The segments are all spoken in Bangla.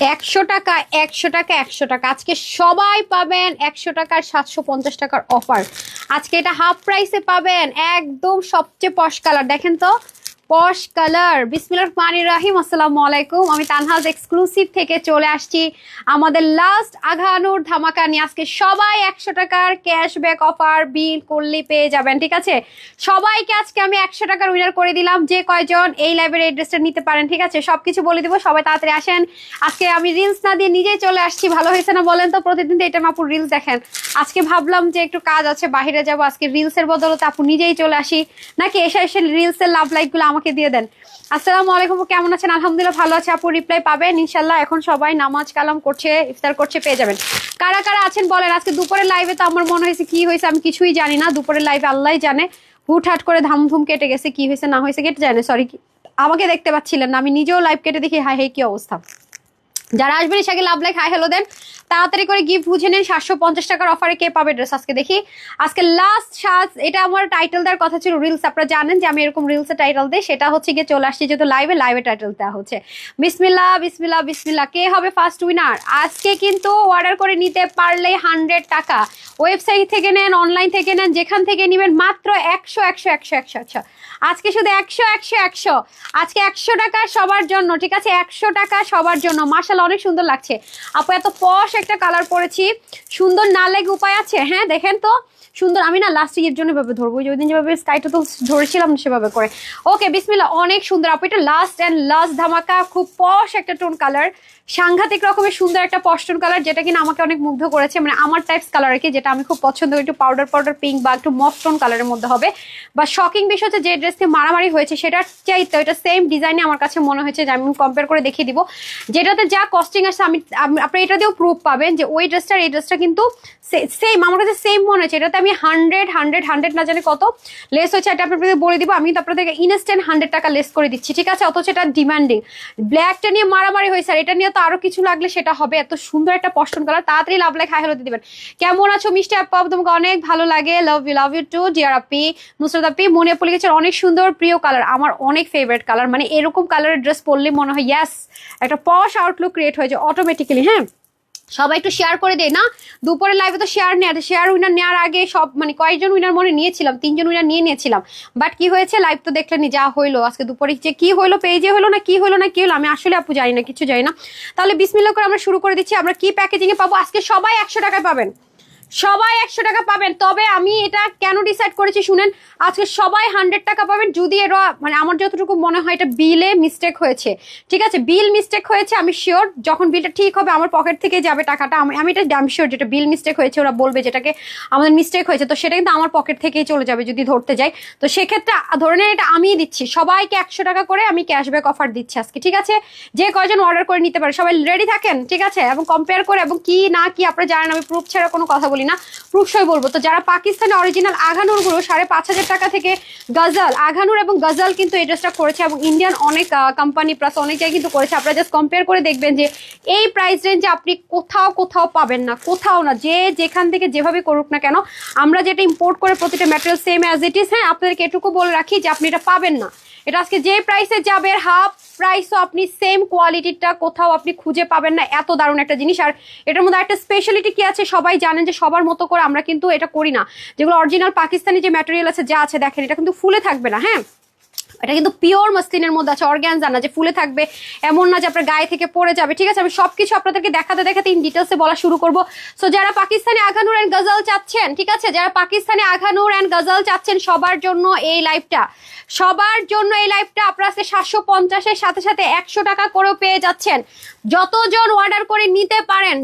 100 টাকা 100 টাকা 100 টাকা আজকে সবাই পাবেন 100 টাকার 750 টাকার অফার। আজকে এটা হাফ প্রাইসে পাবেন, একদম সবচেয়ে পশ কালার। দেখেন তো পশ কালার। বিসমিল্লাহির রহমানির রহিম। আসসালামু আলাইকুম, আমি তানহাজ এক্সক্লুসিভ থেকে চলে আসছি আমাদের লাস্ট আঘানুর ধামাকা নিয়ে। আজকে সবাই 100 টাকার ক্যাশব্যাক অফার বিল করলে পেয়ে যাবেন। ঠিক আছে, সবাইকে আজকে আমি 100 টাকার উইনার করে দিলাম। যে কয়জন এই লাইভের এড্রেসটা নিতে পারেন, ঠিক আছে, সবকিছু বলে দিব। সবাই তাড়াতাড়ি আসেন। আজকে আমি রিলস না দিয়ে নিজেই চলে আসছি, ভালো হয়েছে না বলেন তো? প্রতিদিন তো এটা আপুর রিলস দেখেন, আজকে ভাবলাম যে একটু কাজ আছে, বাইরে যাব, আজকে রিলসের বদলতে আপু নিজেই চলে আসি, নাকি এসে এসে রিলসের লাভ লাইক গুলো আমাকে দিয়ে দেন। আসসালামু আলাইকুম, কেমন আছেন? আলহামদুলিল্লাহ ভালো আছে আপু, রিপ্লাই পাবেন ইনশাল্লাহ। এখন সবাই নামাজ কালাম করছে, ইফতার করছে, পেয়ে যাবেন। কারা কারা আছেন বলেন। আজকে দুপুরের লাইভে তো আমার মনে হয়েছে কি হয়েছে আমি কিছুই জানি না। দুপুরের লাইভে আল্লাহ জানে, হুটহাট করে ধামধুম কেটে গেছে, কি হয়েছে না হয়েছে কেটে যায় না। সরি, আমাকে দেখতে পাচ্ছিলেন না, আমি নিজেও লাইভ কেটে দেখি হাই হাই কি অবস্থা। যারা আসবেন আগে লাভ লাইক হাই হ্যালো দেন, তাড়াতাড়ি করে গিফট বুঝে নেন। 750 টাকার অফারে কে পাবে ড্রেস আজকে দেখি। আজকে লাস্ট সাজ, এটা আমার টাইটেল দেওয়ার কথা ছিল রিলস। আপনারা জানেন যে আমি এরকম রিলসে টাইটেল দিই, সেটা হচ্ছে গিয়ে চলে আসছি যেহেতু লাইভে টাইটেল দেওয়া হচ্ছে। বিসমিল্লাহ বিসমিল্লাহ বিসমিল্লাহ। কে হবে ফার্স্ট উইনার? আজকে কিন্তু অর্ডার করে নিতে পারলে 100 টাকা। ওয়েবসাইট থেকে নেন, অনলাইন থেকে নেন, যেখান থেকে নেবেন মাত্র 100 100 100 100 100। আজকে শুধু 100 100 100। আজকে 100 টাকা সবার জন্য, ঠিক আছে, 100 টাকা সবার জন্য। মাশাআল্লাহ অনেক সুন্দর লাগছে আপু, এত পশ একটা কালার পরেছি। সুন্দর না লেগে উপায় আছে? হ্যাঁ দেখেন তো সুন্দর। আমি না লাস্ট এর জন্য ভাবে ধরবো, ওই দিন যেভাবে স্কাইটা তো ধরেছিলাম সেভাবে করে। ওকে বিসমিল্লাহ, অনেক সুন্দর আপু, এটা লাস্ট এন্ড লাস্ট ধামাকা। খুব পশ একটা টোন কালার, সাংঘাতিক রকমের সুন্দর একটা পশটন কালার, যেটা কিনা আমাকে অনেক মুগ্ধ করেছে। মানে আমার টাইপস কালার আর কি, যেটা আমি খুব পছন্দ করি। একটু পাউডার পাউডার পিঙ্ক বা একটু মফ টোন কালারের মধ্যে হবে। বা শকিং বিষয় হচ্ছে যে ড্রেসটি মারামারি হয়েছে সেটার চাইতে এটা সেম ডিজাইনে আমার কাছে মনে হয়েছে, যে আমি কম্পেয়ার করে দেখিয়ে দিব। যেটাতে যা কস্টিং আসছে আমি আপনি এটা দিয়েও প্রুফ পাবেন যে ওই ড্রেসটার এই ড্রেসটা কিন্তু সেম আমার কাছে সেম মনে হয়েছে। এটাতে আমি 100 না জানি কত লেস হয়েছে, এটা আপনাদের বলে দিব। আমি তো আপনাদেরকে ইনস্ট্যান্ট 100 টাকা লেস করে দিচ্ছি, ঠিক আছে। অথচ এটা ডিমান্ডিং। ব্ল্যাকটা নিয়ে মারামারি হয়েছে, আর এটা নিয়ে তো আরো কিছু লাগলে সেটা হবে। এত সুন্দর একটা পশন কালার। তাড়াতাড়ি লাভ লাইক হাই হ্যালো দিয়ে দিবেন। কেমন আছো মিষ্টি আপু? তোমাকে অনেক ভালো লাগে। লাভ ইউ টু ডিয়ার আপি। নুসরাত আপি মনে আপু লিখেছেন অনেক সুন্দর, প্রিয় কালার, আমার অনেক ফেভারিট কালার। মানে এরকম কালারের ড্রেস পরলে মনে হয় ইয়াস একটা পশ আউটলুক ক্রিয়েট হয়ে যায় অটোমেটিক্যালি। হ্যাঁ সবাই একটু শেয়ার করে দেয় না? দুপুরের লাইভে তো শেয়ার নেওয়া, শেয়ার উইনার নেওয়ার আগে সব মানে কয়েকজন উইনার মনে নিয়েছিলাম, 3জন উইনার নিয়েছিলাম। বাট কি হয়েছে, লাইভ তো দেখলেনি যা হইলো। আজকে দুপুরে যে কি হইলো, পেজে হলো না কি হলো না কি হলো, আমি আসলে আপু জানি না, কিছু জানি না। তাহলে বিসমিল্লাহ করে আমরা শুরু করে দিচ্ছি। আমরা কি প্যাকেজিং এ পাবো আজকে? সবাই 100 টাকায় পাবেন, সবাই 100 টাকা পাবেন। তবে আমি এটা কেন ডিসাইড করেছি শুনেন, আজকে সবাই 100 টাকা পাবেন। যদি এটা মানে আমার যতটুকু মনে হয় এটা বিলে মিস্টেক হয়েছে, ঠিক আছে, বিল মিস্টেক হয়েছে। আমি শিওর যখন বিলটা ঠিক হবে আমার পকেট থেকে যাবে টাকাটা। আমি এটা আমি শিওর যেটা বিল মিস্টেক হয়েছে, ওরা বলবে যেটাকে আমাদের মিস্টেক হয়েছে, তো সেটা কিন্তু আমার পকেট থেকেই চলে যাবে যদি ধরতে যাই। তো সেক্ষেত্রে ধরে নেন এটা আমিই দিচ্ছি। সবাইকে 100 টাকা করে আমি ক্যাশব্যাক অফার দিচ্ছি আজকে, ঠিক আছে। যে কয়জন অর্ডার করে নিতে পারে সবাই রেডি থাকেন, ঠিক আছে। এবং কম্পেয়ার করে এবং কি না কি আপনারা জানেন আমি প্রুফ ছাড়া কোনো কথা বলি না, প্রুফসই বলবো। তো যারা পাকিস্তানি অরিজিনাল আঘানুর গুলো 5,500 টাকা থেকে গজল আঘানুর এবং গজল কিন্তু এই ড্রেসটা করেছে, এবং ইন্ডিয়ান অনেক কোম্পানি প্লাস অনেক জায়গায় কিন্তু করেছে। আপনারা জাস্ট কম্পেয়ার করে দেখবেন যে এই প্রাইস রেঞ্জে আপনি কোথাও পাবেন না, কোথাও না। যে যেখান থেকে যেভাবে করুক না কেন, আমরা যেটা ইম্পোর্ট করে প্রতিটা material same as it is. হ্যাঁ আপনাদেরকে এটুকু বলে রাখি যে আপনি এটা পাবেন না। এটা আজকে যে প্রাইসে যাবে হাফ প্রাইসও আপনি সেম কোয়ালিটিটা কোথাও আপনি খুঁজে পাবেন না। এত দারুণ একটা জিনিস। আর এটার মধ্যে একটা স্পেশালিটি কি আছে সবাই জানেন, যে সবার মতো করে আমরা কিন্তু এটা করি না। যেগুলো অরিজিনাল পাকিস্তানি যে ম্যাটেরিয়াল আছে যা আছে দেখেন, এটা কিন্তু ফুলে থাকবে না। হ্যাঁ এটা কিন্তু পিওর মসলিনের মধ্যে আছে, অর্গানজা না যে ফুলে থাকবে, এমন না যে আপনার গায়ে থেকে পড়ে যাবে, ঠিক আছে। আমি সবকিছু আপনাদেরকে দেখাতে ইন ডিটেলসে বলা শুরু করবো। সো যারা পাকিস্তানি আঘানুর এন্ড গজল চাচ্ছেন, ঠিক আছে, যারা পাকিস্তানি আঘানুর এন্ড গজল চাচ্ছেন সবার জন্য এই লাইভটা, সবার জন্য এই লাইভটা আপনারা আজকে 750-এর সাথে সাথে 100 টাকা করেও পেয়ে যাচ্ছেন। যতজন অর্ডার করে নিতে পারেন,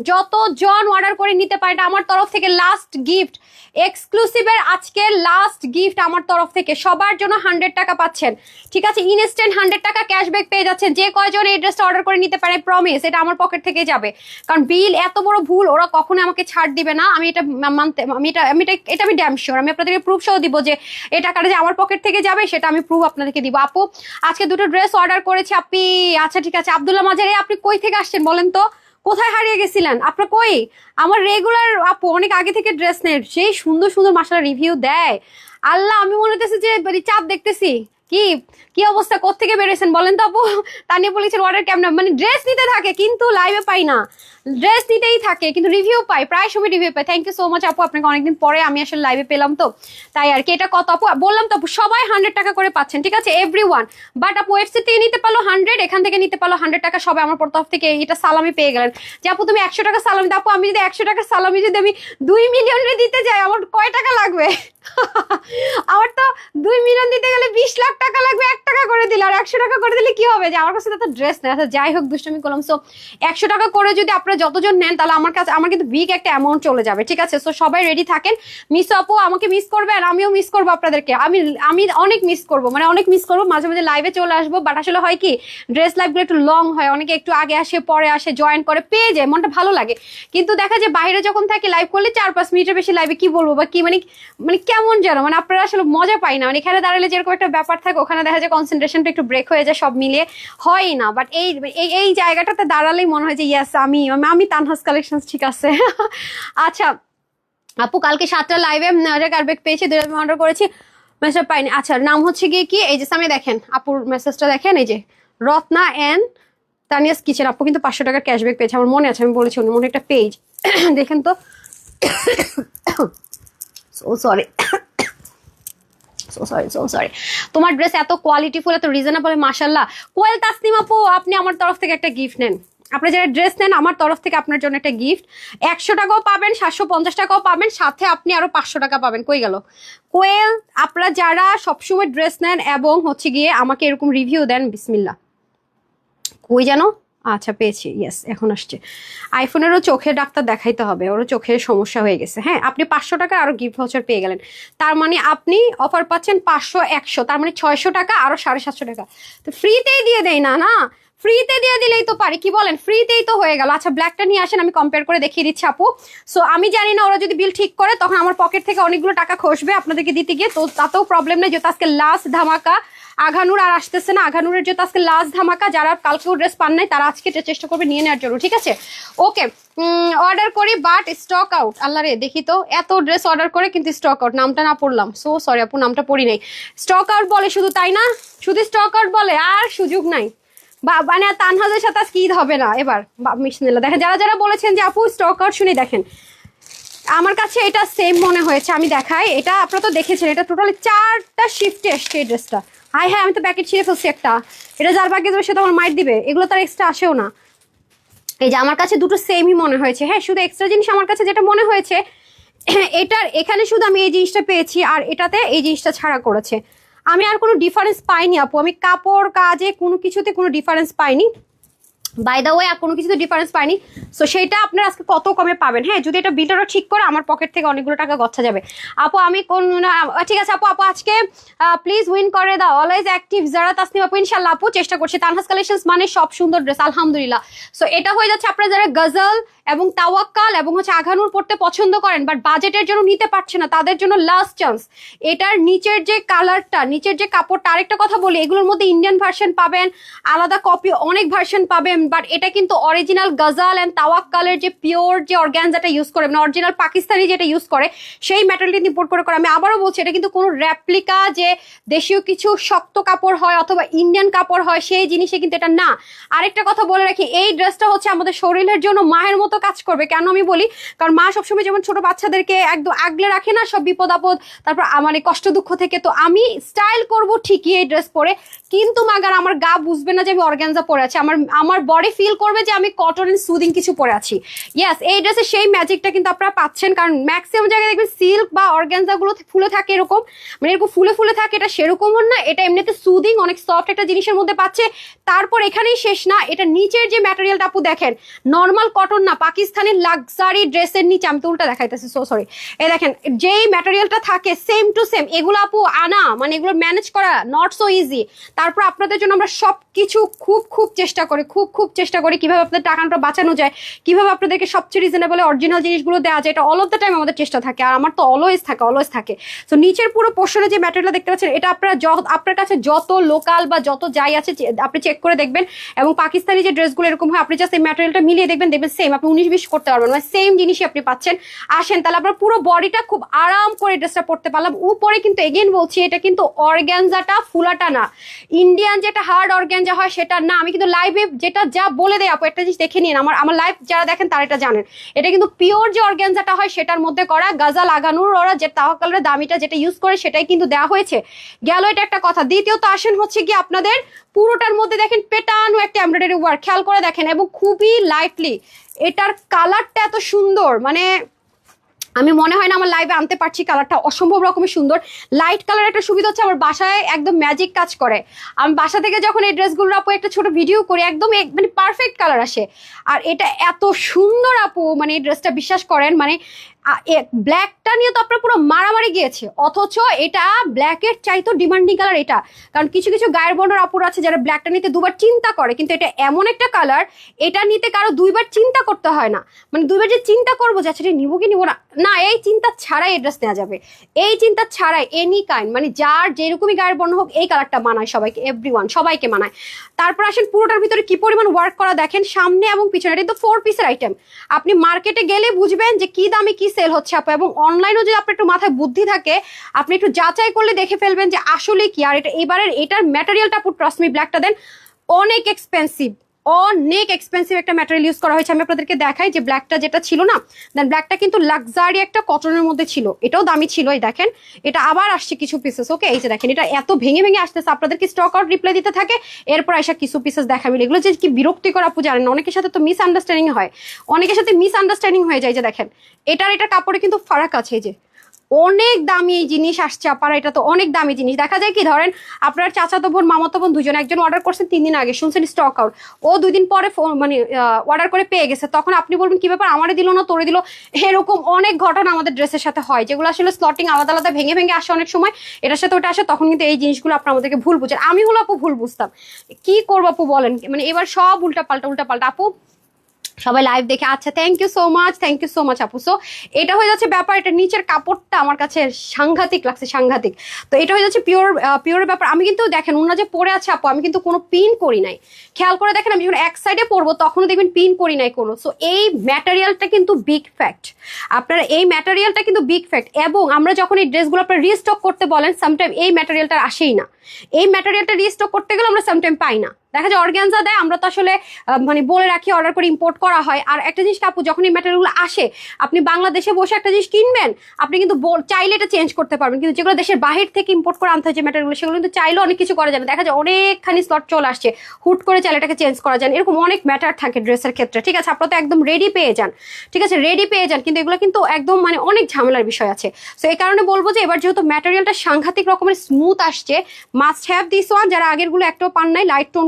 এটা আমার তরফ থেকে লাস্ট গিফট, এক্সক্লুসিভের আজকে লাস্ট গিফট আমার তরফ থেকে। সবার জন্য 100 টাকা পাচ্ছেন, ঠিক আছে। ইনস্ট্যান্ট 100 টাকা ক্যাশব্যাক পেয়ে যাচ্ছেন। যে কয়জন এই ড্রেসটা অর্ডার করে নিতে পারে প্রমিস এটা আমার পকেট থেকে যাবে। কারণ বিল এত বড় ভুল ওরা কখনো আমাকে ছাড় দিবে না। আমি এটা মানতে আমি ড্যাম শিওর। আমি আপনাদেরকে প্রুফ সহ দিব যে এই টাকাটা যে আমার পকেট থেকে যাবে সেটা আমি প্রুফ আপনাদেরকে দিব। আপু আজকে দুটো ড্রেস অর্ডার করেছি আপনি। আচ্ছা ঠিক আছে, আব্দুল্লাহ মাজারে আপনি কই থেকে আসছেন বলেন তো? কোথায় হারিয়ে গেছিলেন? আপনার কই? আমার রেগুলার আপু অনেক আগে থেকে ড্রেস নেয়, সেই সুন্দর সুন্দর মাশাআল্লাহ রিভিউ দেয়। আল্লাহ আমি মনে হতেছে যে চাঁদ দেখতেছি। কি কি অবস্থা, কোত্থেকে বেরিয়েছেন বলেন তো আপু? তানিয়া বলেছেন অর্ডার কেমন, মানে ড্রেস নিতে থাকে কিন্তু লাইভে পাই না, ড্রেস নিতেই থাকে কিন্তু রিভিউ পাই, প্রায় সময় রিভিউ পাই। থ্যাংক ইউ সো মাচ আপু, আপনাকে অনেকদিন পরে আমি আসলে লাইভে পেলাম তো তাই আর কি। এটা কত আপু? বললাম তো আপু সবাই 100 টাকা করে পাচ্ছেন, ঠিক আছে এভরিওয়ান। বাট আপু ওয়েবসাইট থেকে নিতে পারলো 100, এখান থেকে নিতে পারলো 100 টাকা, সবাই আমার তরফ থেকে এটা সালামি পেয়ে গেলেন। যে আপু তুমি 100 টাকা সালামি দাও, আপু আমি যদি 100 টাকা সালামি যদি আমি 2 মিলিয়ন দিতে যাই আমার কয় টাকা লাগবে? আমার তো 2 মিলিয়ন দিতে গেলে 20 লাখ টাকা লাগবে, 1 টাকা করে দিলে, আর 100 টাকা করে দিলে কি হবে? যে আমার কাছে তো ড্রেস নেই। আচ্ছা যাই হোক, দুষ্টমি করলাম। সো 100 টাকা করে যদি আপনারা যতজন নেন তাহলে আমার কাছে আমার কিন্তু বিগ একটা অ্যামাউন্ট চলে যাবে, ঠিক আছে? সো সবাই রেডি থাকেন। মিস আপু আমাকে মিস করবেন, আমিও মিস করবো আপনাদেরকে, আমি অনেক মিস করবো, মানে অনেক মিস করবো। মাঝে মাঝে লাইভে চলে আসবো, বাট আসলে হয় কি ড্রেস লাইভগুলো একটু লং হয়, অনেকে একটু আগে আসে পরে আসে, জয়েন করে, পেয়ে যায়, মনটা ভালো লাগে। কিন্তু দেখা যায় বাইরে যখন থাকি লাইভ করলে 4-5 মিনিটের বেশি লাইভে কি বলবো বা কি মানে মানে কেমন যেন, মানে আপনারা আসলে মজা পাই না। মানে এখানে দাঁড়ালে যেরকম একটা ব্যাপার থাকে ওখানে দেখা যায় কনসেন্ট্রেশনটা একটু ব্রেক হয়ে যায়, সব মিলিয়ে হয় না। বাট এই জায়গাটাতে দাঁড়ালেই মনে হয় যে ইয়েস আমি তানহাস কালেকশন, ঠিক আছে। আচ্ছা আপু কালকে 7টা লাইভে কার্বেক পেয়েছি, 2 অর্ডার করেছি, মেসেজ পাইনি। আচ্ছা নাম হচ্ছে গিয়ে কি, এই যে সামনে দেখেন আপুর মেসেজটা দেখেন, এই যে রত্না এন্ড তানিয়াস কিচেন। আপু কিন্তু 500 টাকার ক্যাশব্যাক পেয়েছে, আমার মনে আছে, আমি বলেছি উনি মনে একটা পেজ। দেখেন তো, সরি সরি। তোমার ড্রেস এত কোয়ালিটিফুল, এত রিজনেবল, মাশাআল্লাহ। কোয়েল তাসনিম আপু আপনি আমার তরফ থেকে একটা গিফট নেন, আপনি যারা ড্রেস নেন আমার তরফ থেকে আপনার জন্য একটা গিফট। 100 টাকাও পাবেন, 750 টাকাও পাবেন, সাথে আপনি আরো 500 টাকা পাবেন। কই গেল কোয়েল? আপনারা যারা সবসময় ড্রেস নেন এবং হচ্ছে গিয়ে আমাকে এরকম রিভিউ দেন, বিসমিল্লাহ কই জানো, আচ্ছা পেয়েছি, ইয়েস এখন আসছে। আইফোনেরও চোখের ডাক্তার দেখাইতে হবে, ওরও চোখের সমস্যা হয়ে গেছে। হ্যাঁ আপনি 500 টাকা আরো গিফট ভাউচার পেয়ে গেলেন, তার মানে আপনি অফার পাচ্ছেন 500 100, তার মানে 600 টাকা আরো 750 টাকা। তো ফ্রিতেই দিয়ে দেয় না, না ফ্রিতে দিয়ে দিলেই তো পারি, কি বলেন? ফ্রিতেই তো হয়ে গেল। আচ্ছা ব্ল্যাকটা নিয়ে আসেন, আমি কম্পেয়ার করে দেখিয়ে দিচ্ছি আপু। সো আমি জানি না ওরা যদি বিল ঠিক করে তখন আমার পকেট থেকে অনেকগুলো টাকা খসবে আপনাদেরকে দিতে গিয়ে, তো তাতেও প্রবলেম নেই, যেহেতু আজকে লাস্ট ধামাকা। আঘানুর আর আসতেছে না, আঘানুরের যেহেতু আজকে লাস্ট ধামাকা, যারা কালকেও ড্রেস পান নাই তারা আজকে চেষ্টা করবে নিয়ে নেওয়ার জন্য, ঠিক আছে? ওকে অর্ডার করি বাট স্টক আউট। আল্লাহ রে, দেখি তো, এত ড্রেস অর্ডার করে কিন্তু স্টক আউট, নামটা না পড়লাম, সো সরি আপু নামটা পড়ি নাই। স্টক আউট বলে শুধু, তাই না? শুধু স্টক আউট বলে, আর সুযোগ নাই। বা মানে তানহাজের সাথে আজকে ঈদ হবে না এবার, বিসমিল্লাহ। দেখেন যারা যারা বলেছেন যে আপু স্টক আউট, শুনি দেখেন আমার কাছে এটা সেম মনে হয়েছে, আমি দেখাই। এটা আপনারা তো দেখেছেন, এটা টোটালি 4টা শিফটে এসছে এই ড্রেসটা। হ্যাঁ আমি তো প্যাকেট ছিঁড়ে ফেলছি একটা, এটা যার বাকি দেবে সে তো আমার মাইট দিবে, এগুলো তার এক্সট্রা আসেও না। এই যে আমার কাছে দুটো সেমই মনে হয়েছে। হ্যাঁ শুধু এক্সট্রা জিনিস আমার কাছে যেটা মনে হয়েছে, এটার এখানে শুধু আমি এই জিনিসটা পেয়েছি আর এটাতে এই জিনিসটা ছাড়া করেছে। আমি আর কোনো ডিফারেন্স পাইনি আপু, আমি কাপড় কাজে কোনো কিছুতে কোনো ডিফারেন্স পাইনি, বাই দা ওয়ে আর কোনো কিছুতে ডিফারেন্স পাইনি। সো সেইটা আপনারা আজকে কত কমে পাবেন। হ্যাঁ যদি এটা বিলটা ঠিক করে আমার পকেট থেকে অনেকগুলো টাকা গচ্ছা যাবে। আপু আমি কোন, ঠিক আছে আপু, আপু আজকে প্লিজ উইন করে দাও, অলওয়েজ অ্যাক্টিভ যারা তাসনিম আপু। ইনশাল্লাহ আপু চেষ্টা করছি। তানহাস কালেকশনস মানে সব সুন্দর ড্রেস, আলহামদুলিল্লাহ। সো এটা হয়ে যাচ্ছে আপনারা যারা গজল এবং তাওয়াক্কাল এবং হচ্ছে আঘানুর পড়তে পছন্দ করেন বাট বাজেটের জন্য নিতে পারছে না, তাদের জন্য লাস্ট চান্স। এটার নিচের যে কালারটা, নিচের যে কাপড়টা, আরেকটা কথা বলি, এগুলোর মধ্যে ইন্ডিয়ান ভার্সন পাবেন, আলাদা কপি অনেক ভার্সন পাবেন, বাট এটা কিন্তু অরিজিনাল গজাল অ্যান্ড তাওয়াক্কালের যে পিওর যে অর্গানজাটা ইউজ করে, মানে অরিজিনাল পাকিস্তানি যেটা ইউজ করে সেই ম্যাটেরিয়াল ইম্পোর্ট করে। আমি আবারও বলছি এটা কিন্তু কোনো রেপ্লিকা যে দেশীয় কিছু শক্ত কাপড় হয় অথবা ইন্ডিয়ান কাপড় হয় সেই জিনিসে কিন্তু এটা না। আরেকটা কথা বলে রাখি, এই ড্রেসটা হচ্ছে আমাদের শরীরের জন্য মায়ের মতো কাজ করবে। কেন আমি বলি, কারণ মা সবসময় যেমন ছোট বাচ্চাদেরকে একদম আগলে রাখে না সব বিপদ আপদ, তারপর মানে কষ্ট দুঃখ থেকে, তো আমি স্টাইল করব ঠিকই এই ড্রেস পরে, কিন্তু মাগার আমার গা বুঝবে না যে আমি অর্গানজা পরে আছি, আমার বডি ফিল করবে যে আমি কটন এন্ড সুদিং কিছু পরে আছি। ইয়েস এই ড্রেসে সেই ম্যাজিকটা কিন্তু আপনারা পাচ্ছেন, কারণ ম্যাক্সিমাম জায়গায় দেখবেন সিল্ক বা অর্গানজা গুলো ফুলে থাকে এরকম, মানে এরকম ফুলে ফুলে থাকে, এটা সেরকমও না, এটা এমনিতে সুদিং অনেক সফট একটা জিনিসের মধ্যে পাচ্ছে। তারপর এখানেই শেষ না, এটা নিচের যে ম্যাটেরিয়ালটা আপু দেখেন, নর্মাল কটন না, পাকিস্তানি লাক্সারি ড্রেসের নিচে, আমি তো উল্টা দেখাইতেছি, সো সরি, এই দেখেন যেই ম্যাটেরিয়ালটা থাকে সেম টু সেম, এগুলো আপু আনা মানে এগুলো ম্যানেজ করা নট সো ইজি। তারপর আপনাদের জন্য আমরা সবকিছু খুব খুব চেষ্টা করি, খুব খুব চেষ্টা করি কিভাবে আপনাদের টাকাটা বাঁচানো যায়, কিভাবে আপনাদেরকে সবচেয়ে রিজনেবল অরিজিনাল জিনিসগুলো দেওয়া যায়, এটা অল অফ দ্য টাইম আমাদের চেষ্টা থাকে। আর আমার তো অলওয়েজ থাকে। তো নিচের পুরো পোর্শনে যে ম্যাটেরিয়ালটা দেখতে পাচ্ছেন, এটা আপনার কাছে যত লোকাল বা যত যাই আছে আপনি চেক করে দেখবেন। এবং পাকিস্তানি যে ড্রেসগুলো এরকম হয়, আপনি জাস্ট এই ম্যাটেরিয়ালটা মিলিয়ে দেখবেন সেম, আপনি 19-20 করতে পারবেন, মানে সেম জিনিসই আপনি পাচ্ছেন। আসেন তাহলে আপনার পুরো বডিটা খুব আরাম করে ড্রেসটা পরতে পারলাম। উপরে কিন্তু এগেইন বলছি, এটা কিন্তু অর্গানজাটা ফুলাটা না, ইন্ডিয়ান যেটা হার্ড অর্গানজা হয় সেটা না। আমি কিন্তু লাইভে যেটা যা বলে দেয় আপু, একটা জিনিস দেখে নিন, আমার লাইভ যারা দেখেন তারা এটা জানেন, এটা কিন্তু পিওর যে অর্গানজাটা হয় সেটার মধ্যে করা, গাজা লাগানোর ওরা যে তাওয়াক্কালের দামিটা যেটা ইউজ করে সেটাই কিন্তু দেওয়া হয়েছে। গেল এটা একটা কথা। দ্বিতীয়ত আসেন হচ্ছে কি আপনাদের পুরোটার মধ্যে দেখেন পেটানো একটা এমব্রয়ডারি ওয়ার্ক, খেয়াল করে দেখেন, এবং খুবই লাইটলি। এটার কালারটা এত সুন্দর, মানে আমি মনে হয় না আমার লাইভে আনতে পারছি, কালারটা অসম্ভব রকমের সুন্দর। লাইট কালার একটা সুবিধা হচ্ছে আমার বাসায় একদম ম্যাজিক কাজ করে। আমি বাসা থেকে যখন এই ড্রেসগুলো আপু একটা ছোট ভিডিও করি, একদম মানে পারফেক্ট কালার আসে। আর এটা এত সুন্দর আপু, মানে এই ড্রেসটা বিশ্বাস করেন, মানে ব্ল্যাকটা নিয়ে তো আপনার পুরো মারামারি গিয়েছে, অথচ এটা ব্ল্যাকের চাইতো ডিমান্ডিং কালার এটা। কারণ কিছু কিছু গায়ের বর্ণের আপুর আছে যারা ব্ল্যাকটা নিতে দুবার চিন্তা করে, কিন্তু এটা এমন একটা কালার, এটা নিতে কারো দুইবার চিন্তা করতে হয় না। মানে দুইবার যে চিন্তা করবো যে আচ্ছা নিবো কি নিবো না, না, এই চিন্তা ছাড়াই এই ড্রেস নেওয়া যাবে, এই চিন্তা ছাড়াই এনি কাইন্ড, মানে যার যেরকমই গায়ের বর্ণ হোক এই কালারটা মানায় সবাইকে, এভরিওয়ান সবাইকে মানায়। তারপর আসেন পুরোটার ভিতরে কি পরিমাণ ওয়ার্ক করা দেখেন, সামনে এবং পিছনে। এটা কিন্তু 4 পিসের আইটেম, আপনি মার্কেটে গেলে বুঝবেন যে কি দামে কি সেল হচ্ছে আপু। এবং অনলাইনেও যদি আপনার একটু মাথায় বুদ্ধি থাকে, আপনি একটু যাচাই করলে দেখে ফেলবেন যে আসলে কি। আর এটা এবারের এটার ম্যাটেরিয়ালটা আপু ট্রাস্ট মি, ব্ল্যাকটা দেন, অনেক এক্সপেন্সিভ, অনেক এক্সপেন্সিভ একটা ম্যাটেরিয়াল ইউজ করা হয়েছে। আমি আপনাদেরকে দেখাই যে ব্ল্যাকটা যেটা ছিল না, দেন ব্ল্যাকটা কিন্তু লাক্সারি একটা কটনের মধ্যে ছিল, এটাও দামি ছিল। এই দেখেন এটা আবার আসছে কিছু পিসেস, ওকে এই যে দেখেন এটা এত ভেঙে ভেঙে আসতেছে, আপনাদেরকে স্টক আউট রিপ্লাই দিতে থাকে, এরপর আসা কিছু পিসেস দেখা মিলে। এগুলো যে কি বিরক্তিকর আপু জানেন না, অনেকের সাথে তো মিসআন্ডারস্ট্যান্ডিং হয়, অনেকের সাথে মিসআন্ডারস্ট্যান্ডিং হয়ে যায়। যে দেখেন এটার কাপড়ে কিন্তু ফারাক আছে, এই যে অনেক দামি এই জিনিস আসছে আপারা, এটা তো অনেক দামি জিনিস। দেখা যায় কি, ধরেন আপনার চাচাতো বোন মামাতো বোন দুজন, একজন অর্ডার করছেন 3 দিন আগে, শুনছেন স্টক আউট, ও 2 দিন পরে মানে অর্ডার করে পেয়ে গেছে, তখন আপনি বলবেন কি ব্যাপার, আমারে দিল না তোরে দিল। এরকম অনেক ঘটনা আমাদের ড্রেসের সাথে হয়, যেগুলো আসলে স্লটিং আলাদা আলাদা ভেঙে ভেঙে আসে অনেক সময়, এটার সাথে ওটা আসে, তখন কিন্তু এই জিনিসগুলো আপনার আমাদেরকে ভুল বুঝেন। আমি হলো আপু ভুল বুঝতাম, কি করবো আপু বলেন, মানে এবার সব উল্টা পাল্টা আপু সবাই লাইভ দেখে। আচ্ছা থ্যাংক ইউ সো মাচ আপু। সো এটা হয়ে যাচ্ছে ব্যাপার, এটা নিচের কাপড়টা আমার কাছে সাংঘাতিক লাগছে, সাংঘাতিক। তো এটা হয়ে যাচ্ছে পিওর ব্যাপার। আমি কিন্তু দেখেন ওনারা যে পরে আছে আপু, আমি কিন্তু কোনো পিন করি নাই, খেয়াল করে দেখেন, আমি যখন এক সাইডে পরবো তখনও দেখবেন পিন করি নাই কোনো। সো এই ম্যাটেরিয়ালটা কিন্তু বিগ ফ্যাক্ট, আপনারা এই ম্যাটেরিয়ালটা কিন্তু বিগ ফ্যাক্ট। এবং আমরা যখন এই ড্রেসগুলো আপনারা রিস্টক করতে বলেন, সামটাইম এই ম্যাটেরিয়ালটা আসেই না, এই ম্যাটেরিয়ালটা রিস্টক করতে গেলে আমরা সামটাইম পাই না। দেখা যায় অর্গানজা দেয়, আমরা তো আসলে মানে বলে রাখি, অর্ডার করে ইম্পোর্ট করা হয়। আর একটা জিনিস আপু, যখন এই ম্যাটেরিয়ালগুলো আসে, আপনি বাংলাদেশে বসে একটা জিনিস কিনবেন, আপনি কিন্তু চাইলে এটা চেঞ্জ করতে পারবেন, কিন্তু যেগুলো দেশের বাহির থেকে ইম্পোর্ট করে আনতে হয় যে ম্যাটেরিয়ালগুলো, সেগুলো কিন্তু চাইলেও অনেক কিছু করা যাবে। দেখা যায় অনেকখানি স্লট চলে আসছে, হুট করে চাইলে এটাকে চেঞ্জ করা যায়, এরকম অনেক ম্যাটার থাকে ড্রেসের ক্ষেত্রে। ঠিক আছে, আপনারা তো একদম রেডি পেয়ে যান, ঠিক আছে, রেডি পেয়ে যান, কিন্তু এগুলো কিন্তু একদম মানে অনেক ঝামেলার বিষয় আছে। তো এই কারণে বলবো যে এবার যেহেতু ম্যাটেরিয়ালটা সাংঘাতিক রকমের স্মুথ আসছে, মাস্ট হ্যাভ দিস ওয়ান। যারা আগেরগুলো একটাও পান নাই, লাইট টোন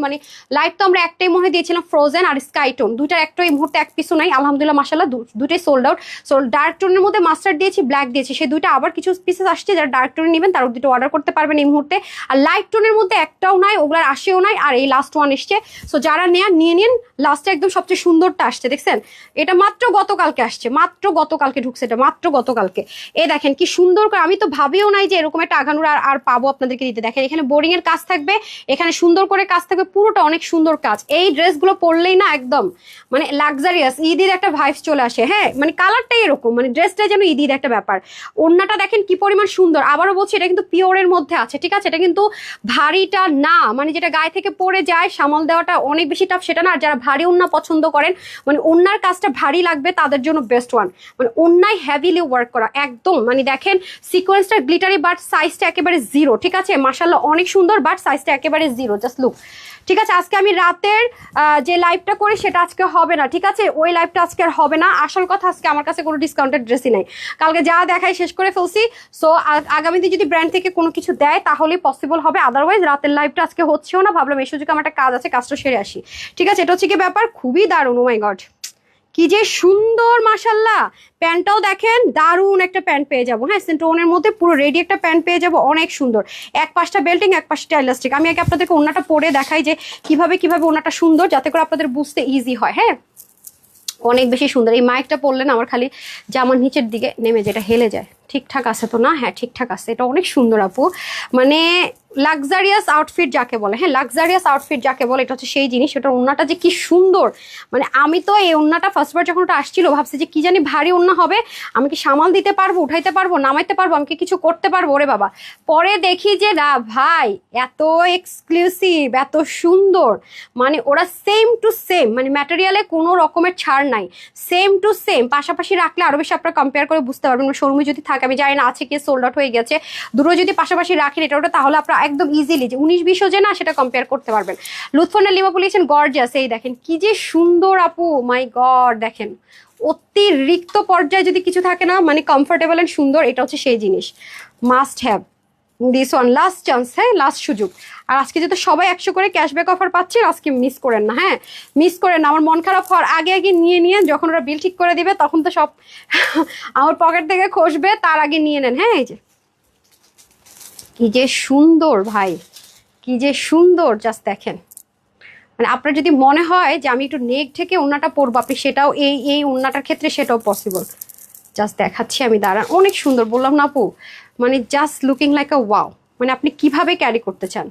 মানে লাইট তো আমরা একটাই মনে দিয়েছিলাম, ফ্রোজেন আর স্কাই টোন, দুইটার একটাই মুহূর্তে এক পিসও নাই, আলহামদুলিল্লাহ মাশাআল্লাহ দুটোই সোল্ড আউট। সো ডার্ক টোনের মধ্যে মাস্টার্ড দিয়েছি, ব্ল্যাক দিয়েছি, সেই দুইটা আবার কিছু পিসেস আসছে, যারা ডার্ক টোনে নেবেন তারা দুটো অর্ডার করতে পারবেন এই মুহূর্তে। আর লাইট টোনের মধ্যে একটাও নাই, ওগুলার আসেও নাই, আর এই লাস্ট ওয়ান এসছে। সো যারা নেন নিয়ে নিন, লাস্টে একদম সবচেয়ে সুন্দরটা আসছে, দেখছেন এটা মাত্র গতকালকে আসছে, মাত্র গতকালকে ঢুকছে, এটা মাত্র গতকালকে। এই দেখেন কি সুন্দর করে, আমি তো ভাবিও নাই যে এরকম একটা আঘানুর আর পাবো আপনাদেরকে দিতে। দেখেন এখানে বোরিং এর কাজ থাকবে, এখানে সুন্দর করে কাজ থাকবে, পুরোটা অনেক সুন্দর কাজ। এই ড্রেসগুলো পরলেই না একদম মানে লাক্সারিয়াস ঈদের একটা ভাইবস চলে আসে। হ্যাঁ মানে কালারটাই এরকম, মানে ড্রেসটাই যেন ঈদের একটা ব্যাপার। ওড়নাটা দেখেন কি পরিমাণ সুন্দর, আবারও বলছি এটা কিন্তু পিওরের মধ্যে আছে, ঠিক আছে, এটা কিন্তু ভারীটা না, মানে যেটা গায়ে থেকে পরে যায় সামাল দেওয়াটা অনেক বেশি টাফ সেটা না। আর যারা ভারী ওড়না পছন্দ করেন, মানে ওড়নার কাজটা ভারী লাগবে, তাদের জন্য বেস্ট ওয়ান। মানে ওড়নায় হেভিলি ওয়ার্ক করা একদম, মানে দেখেন সিকোয়েন্সটা গ্লিটারি, বাট সাইজটা একেবারে 0, ঠিক আছে, মাশাআল্লাহ অনেক সুন্দর, বাট সাইজটা একেবারে 0, জাস্ট লুক। ঠিক আছে, আজকে আমি রাতের যে লাইভটা করি সেটা আজকে হবে না, ঠিক আছে, ওই লাইভটা আজকে আর হবে না। আসল কথা আজকে আমার কাছে কোনো ডিসকাউন্টেড ড্রেসই নাই, কালকে যা দেখাই শেষ করে ফেলছি। সো আগামীতে যদি ব্র্যান্ড থেকে কোনো কিছু দেয় তাহলেই পসিবল হবে, আদারওয়াইজ রাতের লাইভটা আজকে হচ্ছেও না। ভাবলাম এই সুযোগে আমার একটা কাজ আছে, কাজটা সেরে আসি, ঠিক আছে। এটা হচ্ছে কি ব্যাপার, খুবই দারুণ, ও মাই গড কি যে সুন্দর মাশাল্লাহ। প্যান্টটাও দেখেন দারুণ একটা প্যান্ট পেয়ে যাবো, হ্যাঁ সেন্টোনের মধ্যে পুরো রেডি একটা প্যান্ট পেয়ে যাবো, অনেক সুন্দর। এক পাশটা বেল্টিং, এক পাশটা ইলাস্টিক। আমি আগে আপনাদেরকে ওড়নাটা পরে দেখাই যে কিভাবে ওড়নাটা সুন্দর, যাতে করে আপনাদের বুঝতে ইজি হয়। হ্যাঁ অনেক বেশি সুন্দর। এই মাইকটা পরলেন আমার খালি জামার নিচের দিকে নেমে যেটা হেলে যায়। ঠিকঠাক আছে তো না? হ্যাঁ ঠিকঠাক আছে। এটা অনেক সুন্দর আপু, মানে লাক্সারিয়াস আউটফিট যাকে বলে, হ্যাঁ লাক্সারিয়াস আউটফিট যাকে বলে, এটা হচ্ছে সেই জিনিস। ওটার ওড়নাটা যে কি সুন্দর, মানে আমি তো এই ওড়নাটা ফার্স্টবার যখন ওটা আসছিল ভাবছি যে কি জানি ভারী ওড়না হবে, আমি কি সামাল দিতে পারবো, উঠাইতে পারবো, নামাইতে পারবো, আমি কি কিছু করতে পারবো, ওরে বাবা। পরে দেখি যে না ভাই, এত এক্সক্লুসিভ, এত সুন্দর, মানে ওরা সেম টু সেম, মানে ম্যাটেরিয়ালে কোনো রকমের ছাড় নাই, সেম টু সেম। পাশাপাশি রাখলে আরো বেশি আপনারা কম্পেয়ার করে বুঝতে পারবেন। শোরুমে যদি থাকে, আমি জানি না আছে কি, সোল্ড আউট হয়ে গেছে, দুটো যদি পাশাপাশি রাখেন এটা ওটা, তাহলে আপনারা একদম ইজিলি যে 19-20 যে না সেটা কম্পেয়ার করতে পারবেন। লুৎফুন্না লিমা বলেছেন গর্জিয়াস। এই দেখেন কি যে সুন্দর আপু, মাই গড দেখেন। অতিরিক্ত পর্যায়ে যদি কিছু থাকে না, মানে কমফোর্টেবল এন্ড সুন্দর, এটা হচ্ছে সেই জিনিস। Must have this one, last chance, হ্যাঁ লাস্ট সুযোগ। আর আজকে যেহেতু সবাই 100 করে ক্যাশব্যাক অফার পাচ্ছি, আজকে মিস করেন না, হ্যাঁ মিস করেন না। আমার মন খারাপ হওয়ার আগে আগে নিয়ে নিয়ে, যখন ওরা বিল ঠিক করে দিবে তখন তো সব আমার পকেট থেকে খসবে, তার আগে নিয়ে নেন। হ্যাঁ এই যে কি যে সুন্দর ভাই, কি যে সুন্দর, জাস্ট দেখেন। মানে আপনার যদি মনে হয় যে আমি একটু নেক থেকে ওড়নাটা পরবো, আপনি সেটাও এই ওড়নাটার ক্ষেত্রে সেটাও পসিবল। জাস্ট দেখাচ্ছি আমি, দাঁড়ান। অনেক সুন্দর বললাম না আপু, মানে জাস্ট লুকিং লাইক আ ওয়াও। মানে আপনি কিভাবে ক্যারি করতে চান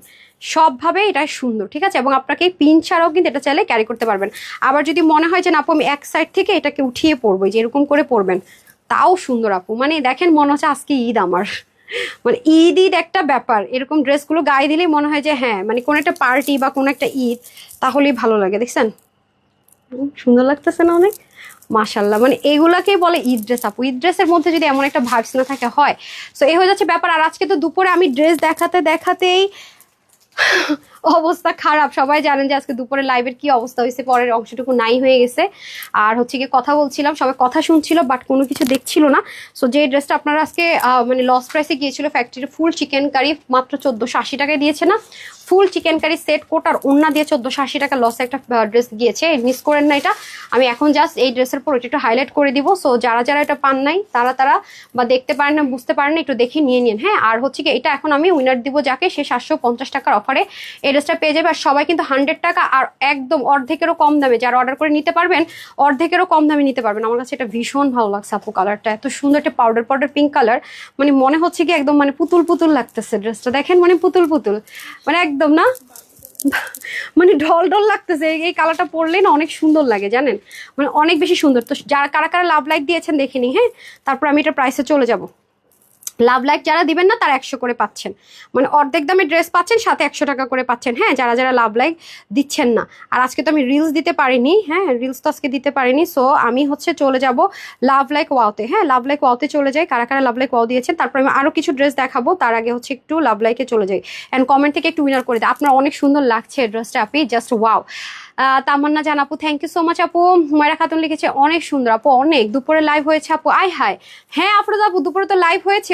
সবভাবে এটা সুন্দর, ঠিক আছে। এবং আপনাকে পিন ছাড়াও কিন্তু এটা চাইলে ক্যারি করতে পারবেন। আবার যদি মনে হয় যে না আপু আমি এক সাইড থেকে এটাকে উঠিয়ে পরবো, যে এরকম করে পরবেন, তাও সুন্দর আপু। মানে দেখেন মনে হচ্ছে আজকে ঈদ আমার, মানে ঈদ ঈদ একটা ব্যাপার। এরকম ড্রেসগুলো গায়ে দিলেই মনে হয় যে হ্যাঁ মানে কোনো একটা পার্টি বা কোনো একটা ঈদ, তাহলেই ভালো লাগে। দেখছেন সুন্দর লাগতেছে না অনেক, মাশাল্লাহ। মানে এগুলাকেই বলে ঈদ ড্রেস আপু। ঈদ ড্রেসের মধ্যে যদি এমন একটা ভাইবস না থাকে হয়, সো এই হয়ে যাচ্ছে ব্যাপার। আর আজকে তো দুপুরে আমি ড্রেস দেখাতে দেখাতেই অবস্থা খারাপ। সবাই জানেন যে আজকে দুপুরে লাইভের কি অবস্থা হয়েছে, পরের অংশটুকু নাই হয়ে গেছে। আর হচ্ছে কি কথা বলছিলাম, সবাই কথা শুনছিল বাট কোনো কিছু দেখছিল না। সো যে ড্রেসটা আপনারা আজকে মানে লস প্রাইসে গিয়েছিল ফ্যাক্টরি, ফুল চিকেন কারি মাত্র 1480 টাকায় দিয়েছে না, full chikankari set coat আর ওড়না দিয়ে 1480 টাকা লসে একটা ড্রেস গিয়েছে। মিস করেন না এটা। আমি এখন জাস্ট এই ড্রেসের পর একটু হাইলাইট করে দিব। সো যারা যারা এটা পান নাই তারা বা দেখতে পারেন না, বুঝতে পারেন না, একটু দেখে নিয়ে নিন। হ্যাঁ আর হচ্ছে কি এটা এখন আমি উইনার দিব যাকে, সে 750 টাকার অফারে এই ড্রেসটা পেয়ে যাবে। আর সবাই কিন্তু 100 টাকা আর একদম অর্ধেকেরও কম দামে যারা অর্ডার করে নিতে পারবেন, অর্ধেকেরও কম দামে নিতে পারবেন। আমার কাছে এটা ভীষণ ভালো লাগছে আপু, কালারটা এত সুন্দর, একটা পাউডার পিঙ্ক কালার। মানে মনে হচ্ছে কি একদম মানে পুতুল পুতুল লাগতেছে ড্রেসটা, দেখেন মানে পুতুল পুতুল, মানে একদম না মানে ঢল ঢল লাগতেছে। এই কালারটা পরলে না অনেক সুন্দর লাগে জানেন, মানে অনেক বেশি সুন্দর। তো যারা কারা কারা লাভ লাইক দিয়েছেন দেখে নি, হ্যাঁ তারপর আমি এটা প্রাইসে চলে যাব। লাভ লাইক যারা দিবেন না তারা 100 করে পাচ্ছেন, মানে অর্ধেক দামে ড্রেস পাচ্ছেন, সাথে 100 টাকা করে পাচ্ছেন। হ্যাঁ যারা যারা লাভ লাইক দিচ্ছেন না। আর আজকে তো আমি রিলস দিতে পারিনি, হ্যাঁ রিলস তো আজকে দিতে পারিনি। সো আমি হচ্ছে চলে যাব লাভ লাইক ওয়াওতে। হ্যাঁ লাভ লাইক ওয়াওতে চলে যাই, কারা কারা লাভ লাইক ওয়াও দিয়েছেন। তারপর আমি আরো কিছু ড্রেস দেখাবো, তার আগে হচ্ছে একটু লাভ লাইকে চলে যাই অ্যান্ড কমেন্ট থেকে একটু উইনার করে দিই। আপনার অনেক সুন্দর লাগছে ড্রেসটা আপনি, জাস্ট ওয়াও। তামান্না জান আপু থ্যাংক ইউ সো মাচ আপু। হুমায়রা খাতুন লিখেছে অনেক সুন্দর আপু, অনেক দুপুরে লাইভ হয়েছে আপু, আয় হায়। হ্যাঁ আফরোজা আপু দুপুরে তো লাইভ হয়েছে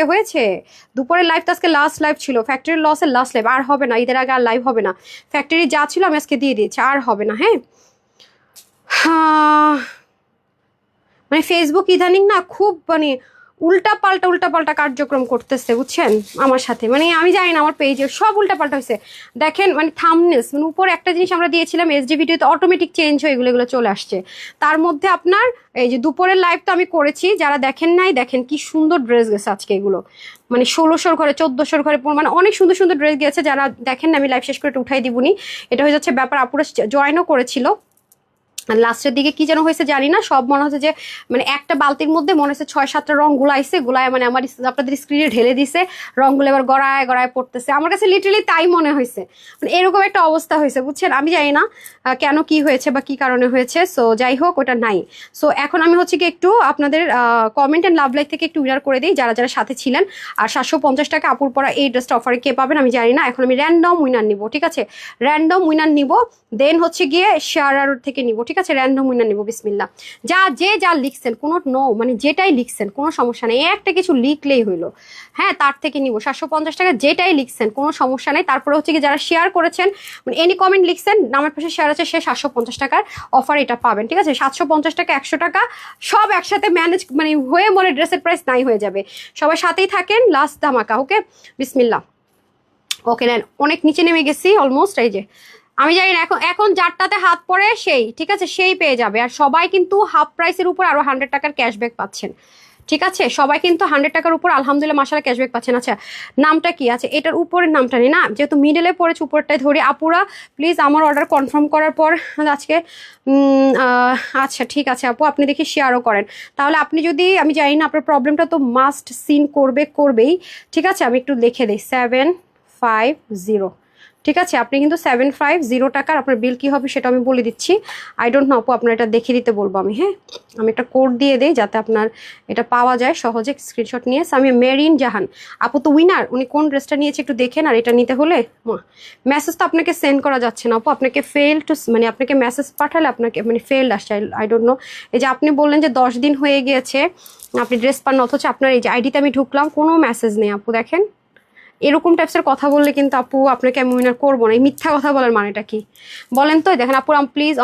দুপুরে লাইভ তো আজকে লাস্ট লাইভ ছিল, ফ্যাক্টরির লসের লাস্ট লাইভ, আর হবে না, ঈদের আগে আর লাইভ হবে না। ফ্যাক্টরি যা ছিল আমি আজকে দিয়ে দিয়েছি, আর হবে না। হ্যাঁ মানে ফেসবুক ইদানিং না খুব মানে উল্টাপাল্টা কার্যক্রম করতেছে বুঝছেন আমার সাথে। মানে আমি জানি না, আমার পেজে সব উল্টাপাল্টা হয়েছে। দেখেন মানে থাম্বনেলস, মানে উপরে একটা জিনিস আমরা দিয়েছিলাম এসডি ভিডিওতে, অটোমেটিক চেঞ্জ হয়ে এগুলো চলে আসছে। তার মধ্যে আপনার এই যে দুপুরের লাইভ তো আমি করেছি, যারা দেখেন নাই দেখেন কি সুন্দর ড্রেস গেছে আজকে এগুলো, মানে 1600 ঘরে 1400 ঘরে, মানে অনেক সুন্দর সুন্দর ড্রেস গেছে। যারা দেখেন না আমি লাইভ শেষ করে উঠাই দিবনি, এটা হয়ে যাচ্ছে ব্যাপার। আপুরা জয়েনও করেছিল লাস্টের দিকে, কি যেন হয়েছে জানি না, সব মনে হচ্ছে যে মানে একটা বালতির মধ্যে মনে হচ্ছে 6-7টা রং গুলাইছে, গুলায় মানে আমার আপনাদের স্ক্রিনে ঢেলে দিছে, রংগুলো এবার গড়ায় গড়ায় পড়তেছে। আমার কাছে লিটারালি তাই মনে হয়েছে, মানে এরকম একটা অবস্থা হয়েছে বুঝছেন। আমি জানি না কেন কি হয়েছে বা কি কারণে হয়েছে। সো যাই হোক ওটা নাই। সো এখন আমি হচ্ছে কি একটু আপনাদের কমেন্ট অ্যান্ড লাভ লাইক থেকে একটু উইনার করে দিই যারা যারা সাথে ছিলেন। আর 750 টাকা আপুর পরা এই ড্রেসটা অফারে কে পাবেন আমি জানি না। এখন আমি র্যান্ডম উইনার নিব, ঠিক আছে, র্যান্ডম উইনার নিব, দেন হচ্ছে গিয়ে শেয়ার থেকে নিব, ঠিক আছে। আছে, র্যান্ডম উইনার নিব। বিসমিল্লাহ। যা লিখছেন কোনো মানে যেটাই লিখছেন কোনো সমস্যা নেই, একটা কিছু লিখলেই হইলো। হ্যাঁ, তার থেকে নিব 750 টাকা, যেটাই লিখছেন কোনো সমস্যা নেই। তারপরে হচ্ছে কি যারা শেয়ার করেছেন, মানে এনি কমেন্ট লিখছেন, নামের পাশে শেয়ার আছে, সে 750 টাকার অফার এটা পাবেন। ঠিক আছে, 750 টাকা, 100 টাকা সব একসাথে ম্যানেজ মানে হয়ে মনে ড্রেসের প্রাইস নাই হয়ে যাবে। সবাই সাথেই থাকেন, লাস্ট ধামাকা। ওকে, বিসমিল্লাহ। ওকে নেন, অনেক নিচে নেমে গেছি অলমোস্ট। এই যে আমি জানি না, এখন যারটাতে হাত পড়ে সেই, ঠিক আছে, সেই পেয়ে যাবে। আর সবাই কিন্তু হাফ প্রাইসের উপর আরো 100 টাকার ক্যাশব্যাক পাচ্ছেন। ঠিক আছে, সবাই কিন্তু 100 টাকার উপর আলহামদুলিল্লাহ মাশাআল্লাহ ক্যাশব্যাক পাচ্ছেন। আচ্ছা, নামটা কি আছে? এটার উপরের নামটা নেই না, যেহেতু মিডলে পড়েছে উপরটাই ধরি। আপুরা প্লিজ আমার অর্ডার কনফার্ম করার পর আজকে আচ্ছা ঠিক আছে আপু, আপনি দেখি শেয়ারও করেন। তাহলে আপনি যদি, আমি জানি না আপনার প্রবলেমটা তো মাস্ট সিন করবেই। ঠিক আছে, আমি একটু লিখে দিই 750। ঠিক আছে, আপনি কিন্তু 750 টাকার আপনার বিল কি হবে সেটা আমি বলে দিচ্ছি। আই ডোন্ট নো আপু, আপনার এটা দেখিয়ে দিতে বলবো আমি। হ্যাঁ, আমি একটা কোড দিয়ে দিই যাতে আপনার এটা পাওয়া যায় সহজে। স্ক্রিনশট নিয়ে আমি মেরিন জাহান আপু তো উইনার, উনি কোন ড্রেসটা নিয়েছে একটু দেখেন। আর এটা নিতে হলে মেসেজ তো আপনাকে সেন্ড করা যাচ্ছে না আপু, আপনাকে ফেল টু মানে আপনাকে মেসেজ পাঠালে আপনাকে মানে ফেলড আসছে। I don't know. এই যে আপনি বললেন যে 10 দিন হয়ে গিয়েছে আপনি ড্রেস পান, অথচ আপনার এই যে আইডিতে আমি ঢুকলাম কোনো মেসেজ নেই আপু। দেখেন, এরকম টাইপসের কথা বললে কিন্তু আপু আপনাকে আমি উইনার করবো না। এই মিথ্যা কথা বলার মানেটা কি বলেন তো? দেখেন আপু, প্লিজ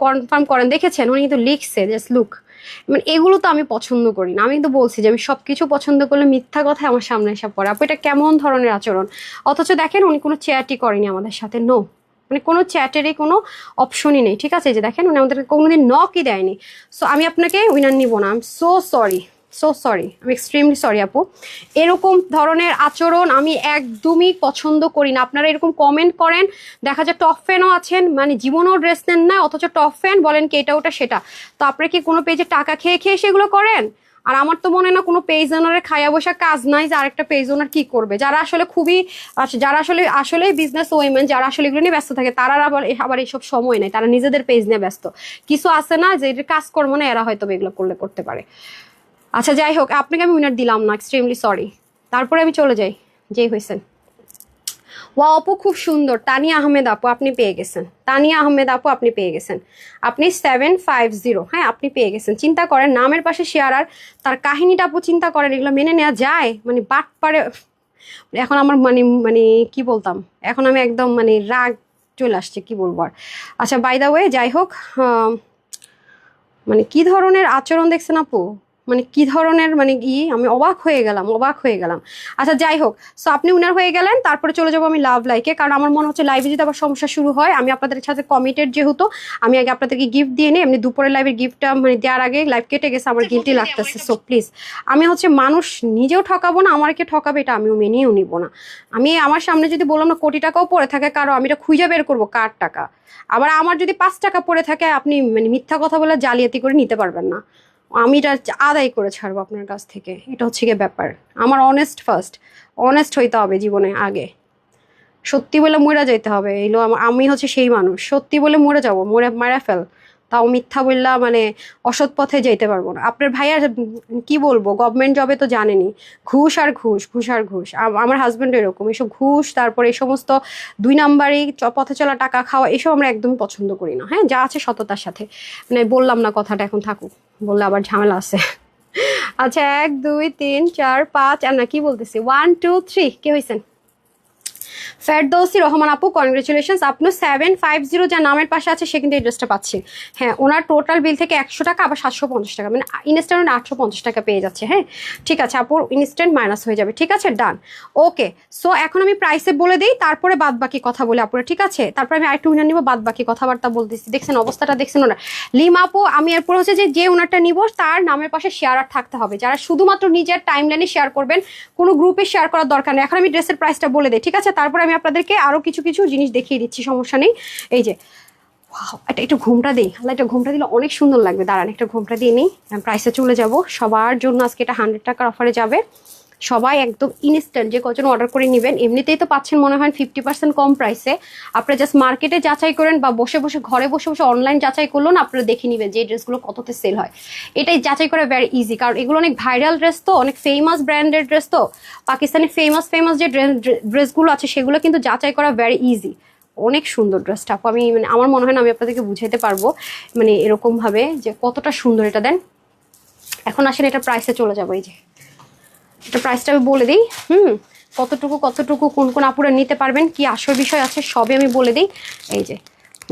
কনফার্ম করেন। দেখেছেন উনি কিন্তু লিখছে জাস্ট লুক। মানে এগুলো তো আমি পছন্দ করি না। আমি কিন্তু বলছি যে আমি সবকিছু পছন্দ করলে মিথ্যা কথা আমার সামনে এসে পড়ে। আপু এটা কেমন ধরনের আচরণ? অথচ দেখেন উনি কোনো চ্যাটই করেনি আমাদের সাথে, নো, মানে কোনো চ্যাটেরই কোনো অপশনই নেই। ঠিক আছে, যে দেখেন উনি আমাদেরকে কোনোদিন নকই দেয়নি। সো আমি আপনাকে উইনার নিব না। আই এম সো সরি, আমি এক্সট্রিমলি সরি আপু। এরকম ধরনের আচরণ আমি একদমই পছন্দ করি না। আপনারা এরকম কমেন্ট করেন, দেখা যায় টপ ফ্যানও আছেন, মানে জীবনেও ড্রেস নেন না, অথচ টপ ফ্যান বলেন কি এটা ওটা সেটা। তো আপনারা কি কোনো পেজে টাকা খেয়ে সেগুলো করেন? আর আমার তো মনে হয় না কোনো পেজ ওনারের খায়া বসা কাজ নাই যে আরেকটা পেজ ওনার কি করবে। যারা আসলে খুবই, যারা আসলে বিজনেস ওয়েমেন, যারা আসলে এগুলো নিয়ে ব্যস্ত থাকে, তারা আবার এইসব সময় নেই, তারা নিজেদের পেজ নিয়ে ব্যস্ত। কিছু আছে না যে এটার কাজকর্ম না, এরা হয়তো এগুলো করতে পারে। আচ্ছা যাই হোক, আপনাকে আমি উইনার দিলাম না, এক্সট্রিমলি সরি। তারপরে আমি চলে যাই, যেই হয়েছেন। ওয়া আপু খুব সুন্দর, তানিয়া আহমেদ আপু আপনি পেয়ে গেছেন। তানিয়া আহমেদ আপু আপনি পেয়ে গেছেন, আপনি 750। হ্যাঁ, আপনি পেয়ে গেছেন। চিন্তা করেন, নামের পাশে শেয়ার আর তার কাহিনীটা আপু চিন্তা করেন, এগুলো মেনে নেওয়া যায়? মানে বাট পারে। এখন আমার মানে মানে কি বলতাম, এখন আমি একদম মানে রাগ চলে আসছে, কি বলবো আর। আচ্ছা বাই দা ওয়ে, যাই হোক, মানে কি ধরনের আচরণ দেখছেন আপু, মানে কি ধরনের মানে আমি অবাক হয়ে গেলাম। আচ্ছা যাই হোক, সো আপনি উইনার হয়ে গেলেন। তারপরে চলে যাবো আমি লাভ লাইকে, কারণ আমার মনে হচ্ছে লাইভে যদি আবার সমস্যা শুরু হয়, আমি আপনাদের সাথে কমিটেড যেহেতু, আমি আগে আপনাদেরকে গিফট দিয়ে নিই। এমনি দুপুরের লাইভের গিফটটা মানে দেওয়ার আগে লাইভ কেটে গেছে, আমার গিল্টি লাগতেছে। সো প্লিজ, আমি হচ্ছে মানুষ নিজেও ঠকাবো না, আমাকে ঠকাবে এটা আমিও মেনেও নিব না। আমি আমার সামনে যদি বললাম না কোটি টাকাও পড়ে থাকে কারো, আমি এটা খুঁজে বের করবো কার টাকা। আবার আমার যদি 5 টাকা পড়ে থাকে, আপনি মানে মিথ্যা কথা বলে জালিয়াতি করে নিতে পারবেন না। আমি এটা আদায় করে ছাড়বো আপনার কাছ থেকে, এটা হচ্ছে গিয়ে ব্যাপার। আমার অনেস্ট হইতে হবে জীবনে আগে, সত্যি বলে মরে যাইতে হবে। এলো আমি হচ্ছে সেই মানুষ, সত্যি বলে মরে যাবো, মারা ফেল, তাও মিথ্যা বললা মানে অসৎ পথে যাইতে পারবো না। আপনার ভাইয়ার কি বলবো, গভর্নমেন্ট জবে তো জানেনি, ঘুষ আর ঘুষ। আমার হাজব্যান্ড এরকম, এসব ঘুষ, তারপরে এই সমস্ত 2 নাম্বারই পথে চলা টাকা খাওয়া, এসব আমরা একদমই পছন্দ করি না। হ্যাঁ, যা আছে সততার সাথে, মানে বললাম না কথাটা, এখন থাকুক, বললে আবার ঝামেলা আছে। আচ্ছা 1 2 3 4 5, আর না কি বলতেছি, 1 2 3, কে হয়েছেন? ফেরদৌসি রহমান আপু কনগ্রেচুলেশনস, আপনি 750 যার নামের পাশে আছে সে কিন্তু এই ড্রেসটা পাচ্ছে। হ্যাঁ, ওনার টোটাল বিল থেকে 100 টাকা আবার 750 টাকা, মানে ইনস্ট্যান্ট 850 টাকা পেয়ে যাচ্ছে। হ্যাঁ ঠিক আছে আপুর, ইনস্ট্যান্ট মাইনাস হয়ে যাবে। ঠিক আছে, ডান, ওকে। সো এখন আমি প্রাইসে বলে দিই, তারপরে বাদ বাকি কথা বলি আপুরা। ঠিক আছে, তারপরে আমি আরেকটু উনার নিব, বাদ বাকি কথাবার্তা বলতেছি। দেখছেন অবস্থাটা, দেখছেন ওনার লিম আপু। আমি এরপর হচ্ছে যে ওনারটা নিব তার নামের পাশে শেয়ার আর থাকতে হবে, যারা শুধুমাত্র নিজের টাইমলাইনে শেয়ার করবেন, কোনো গ্রুপে শেয়ার করার দরকার নেই। এখন আমি ড্রেসের প্রাইসটা বলে দিই, ঠিক আছে, তারপরে আমি আপনাদেরকে আরো কিছু জিনিস দেখিয়ে দিচ্ছি, সমস্যা নেই। এই যে এটা একটু ঘুমটা দিই, আল্লাহ এটা ঘুমটা দিলে অনেক সুন্দর লাগবে। দাঁড়ান একটা ঘুমটা দিয়ে নিই, প্রাইসে চলে যাব। সবার জন্য আজকে এটা 100 টাকার অফারে যাবে। সবাই একদম ইনস্ট্যান্ট, যে কজন অর্ডার করে নেবেন, এমনিতেই তো পাচ্ছেন মনে হয় 50% কম প্রাইসে। আপনারা জাস্ট মার্কেটে যাচাই করেন বা ঘরে বসে অনলাইন যাচাই করলেন, আপনারা দেখে নেবেন যে ড্রেসগুলো কততে সেল হয়। এটাই যাচাই করা ভেরি ইজি, কারণ এগুলো অনেক ভাইরাল ড্রেস, তো অনেক ফেমাস ব্র্যান্ডের ড্রেস, তো পাকিস্তানি ফেমাস যে ড্রেসগুলো আছে সেগুলো কিন্তু যাচাই করা ভেরি ইজি। অনেক সুন্দর ড্রেসটা আপু, আমি মানে আমার মনে হয় না আমি আপনাদেরকে বুঝাইতে পারবো মানে এরকম ভাবে যে কতটা সুন্দর এটা। দেন এখন আসেন এটা প্রাইসে চলে যাবো। এই যে এটা প্রাইসটা আমি বলে দিই, কতটুকু কতটুকু কোন কোন আপুরা নিতে পারবেন, কি আসল বিষয় আছে সবই আমি বলে দিই। এই যে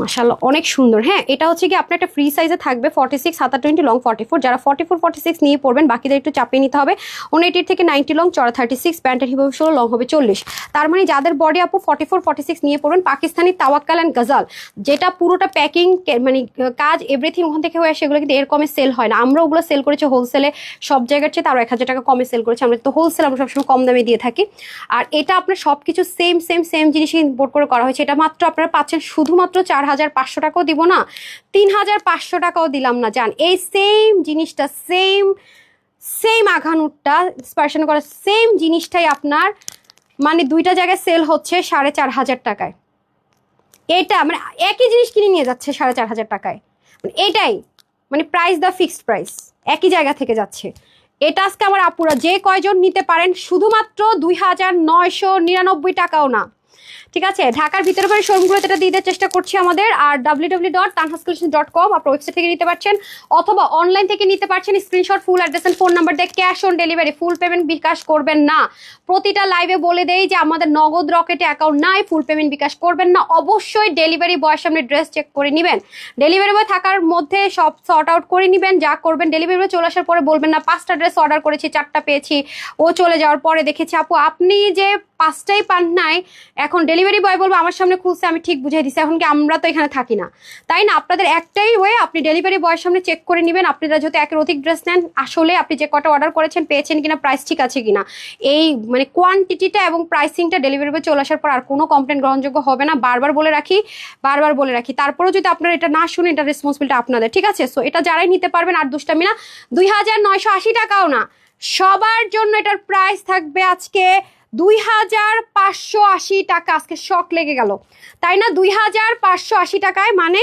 মাশাআল্লাহ অনেক সুন্দর। হ্যাঁ, এটা হচ্ছে কি আপনার একটা ফ্রি সাইজে থাকবে 46 হাতা 20 লং 44, যারা 44 46 নিয়ে পড়বেন বাকিদের একটু চাপিয়ে নিতে হবে। 180 থেকে 90 লং, চড়া 36, প্যান্টের হিপ হবে 16, লং হবে 40। তার মানে যাদের বডি আপু 44 46 নিয়ে পড়বেন, পাকিস্তানি তাওয়াক্কাল অ্যান্ড গজাল যেটা পুরোটা প্যাকিং মানে কাজ এভরিথিং ওখান থেকে হয়ে সেগুলো কিন্তু এর কমে সেল হয় না। আমরা ওগুলো সেল করেছি হোলসেলে সব জায়গার চেয়ে আরও 1000 টাকা কমে সেল করেছি। আমরা তো হোলসেল আমরা সবসময় কম দামে দিয়ে থাকি। আর এটা আপনার সব কিছু সেম সেম সেম জিনিসই ইম্পোর্ট করে করা হয়েছে। এটা মাত্র আপনারা পাচ্ছেন শুধুমাত্র 4500 টাকাও দিব না, 3500 টাকাও দিলাম না। জান এই সেম জিনিসটা সেম সেম আঘানুরটা ইন্সপারেশন করা সেম জিনিসটাই আপনার মানে দুইটা জায়গায় সেল হচ্ছে 4500 টাকায়। এটা মানে একই জিনিস কিনে নিয়ে যাচ্ছে 4500 টাকায়, মানে এটাই মানে প্রাইস দা ফিক্সড প্রাইস একই জায়গা থেকে যাচ্ছে। এটা আজকে আমার আপুরা যে কয়জন নিতে পারেন শুধুমাত্র 2999 টাকাও না, ঠিক আছে। ঢাকার ভিতরে বাড়ি শোরুমগুলোতে এটা দিয়ে দেওয়ার চেষ্টা করছি আমাদের। আর www.tanhascollections.com আপনার ওয়েবসাইট থেকে নিতে পারছেন অথবা অনলাইন থেকে নিতে পারছেন। Screenshot full address and phone number দিয়ে cash on delivery, full payment bKash করবেন না। প্রতিটা লাইভে বলে দেই যে আমাদের নগদ রকেটে অ্যাকাউন্ট নাই, ফুল পেমেন্ট বিকাশ করবেন না। অবশ্যই ডেলিভারি বয়ের সামনে ড্রেস চেক করে নেবেন, ডেলিভারি বয় থাকার মধ্যে সব সর্ট আউট করে নেবেন। যা করবেন ডেলিভারি বয় চলে আসার পরে বলবেন না 5টা ড্রেস অর্ডার করেছি 4টা পেয়েছি, ও চলে যাওয়ার পরে দেখেছি আপু আপনি যে 5টাই পান নাই, এখন ডেলিভারি বয় বলবো আমার সামনে খুলছে আমি ঠিক বুঝাই দিচ্ছি। এখন কি আমরা তো এখানে থাকি না, তাই না? আপনাদের একটাই ওয়ে, আপনি ডেলিভারি বয়ের সামনে চেক করে নেবেন আপনারা যদি একের অধিক ড্রেস নেন আসলে আপনি যে কটা অর্ডার করেছেন পেয়েছেন কিনা, প্রাইস ঠিক আছে কিনা, এই মানে কোয়ান্টিটিটা এবং প্রাইসিংটা ডেলিভারি বয় চলে আসার পর আর কোনো কমপ্লেন গ্রহণযোগ্য হবে না। বারবার বলে রাখি তারপরেও যদি আপনারা এটা না শুনে এটা রেসপন্সিবিলিটি আপনাদের, ঠিক আছে। সো এটা যারাই নিতে পারবেন আর দুষ্টামি না, 2980 টাকাও না, সবার জন্য এটার প্রাইস থাকবে আজকে 2580 টাকা। আজকে শক লেগে গেল, তাই না? 2580 টাকায় মানে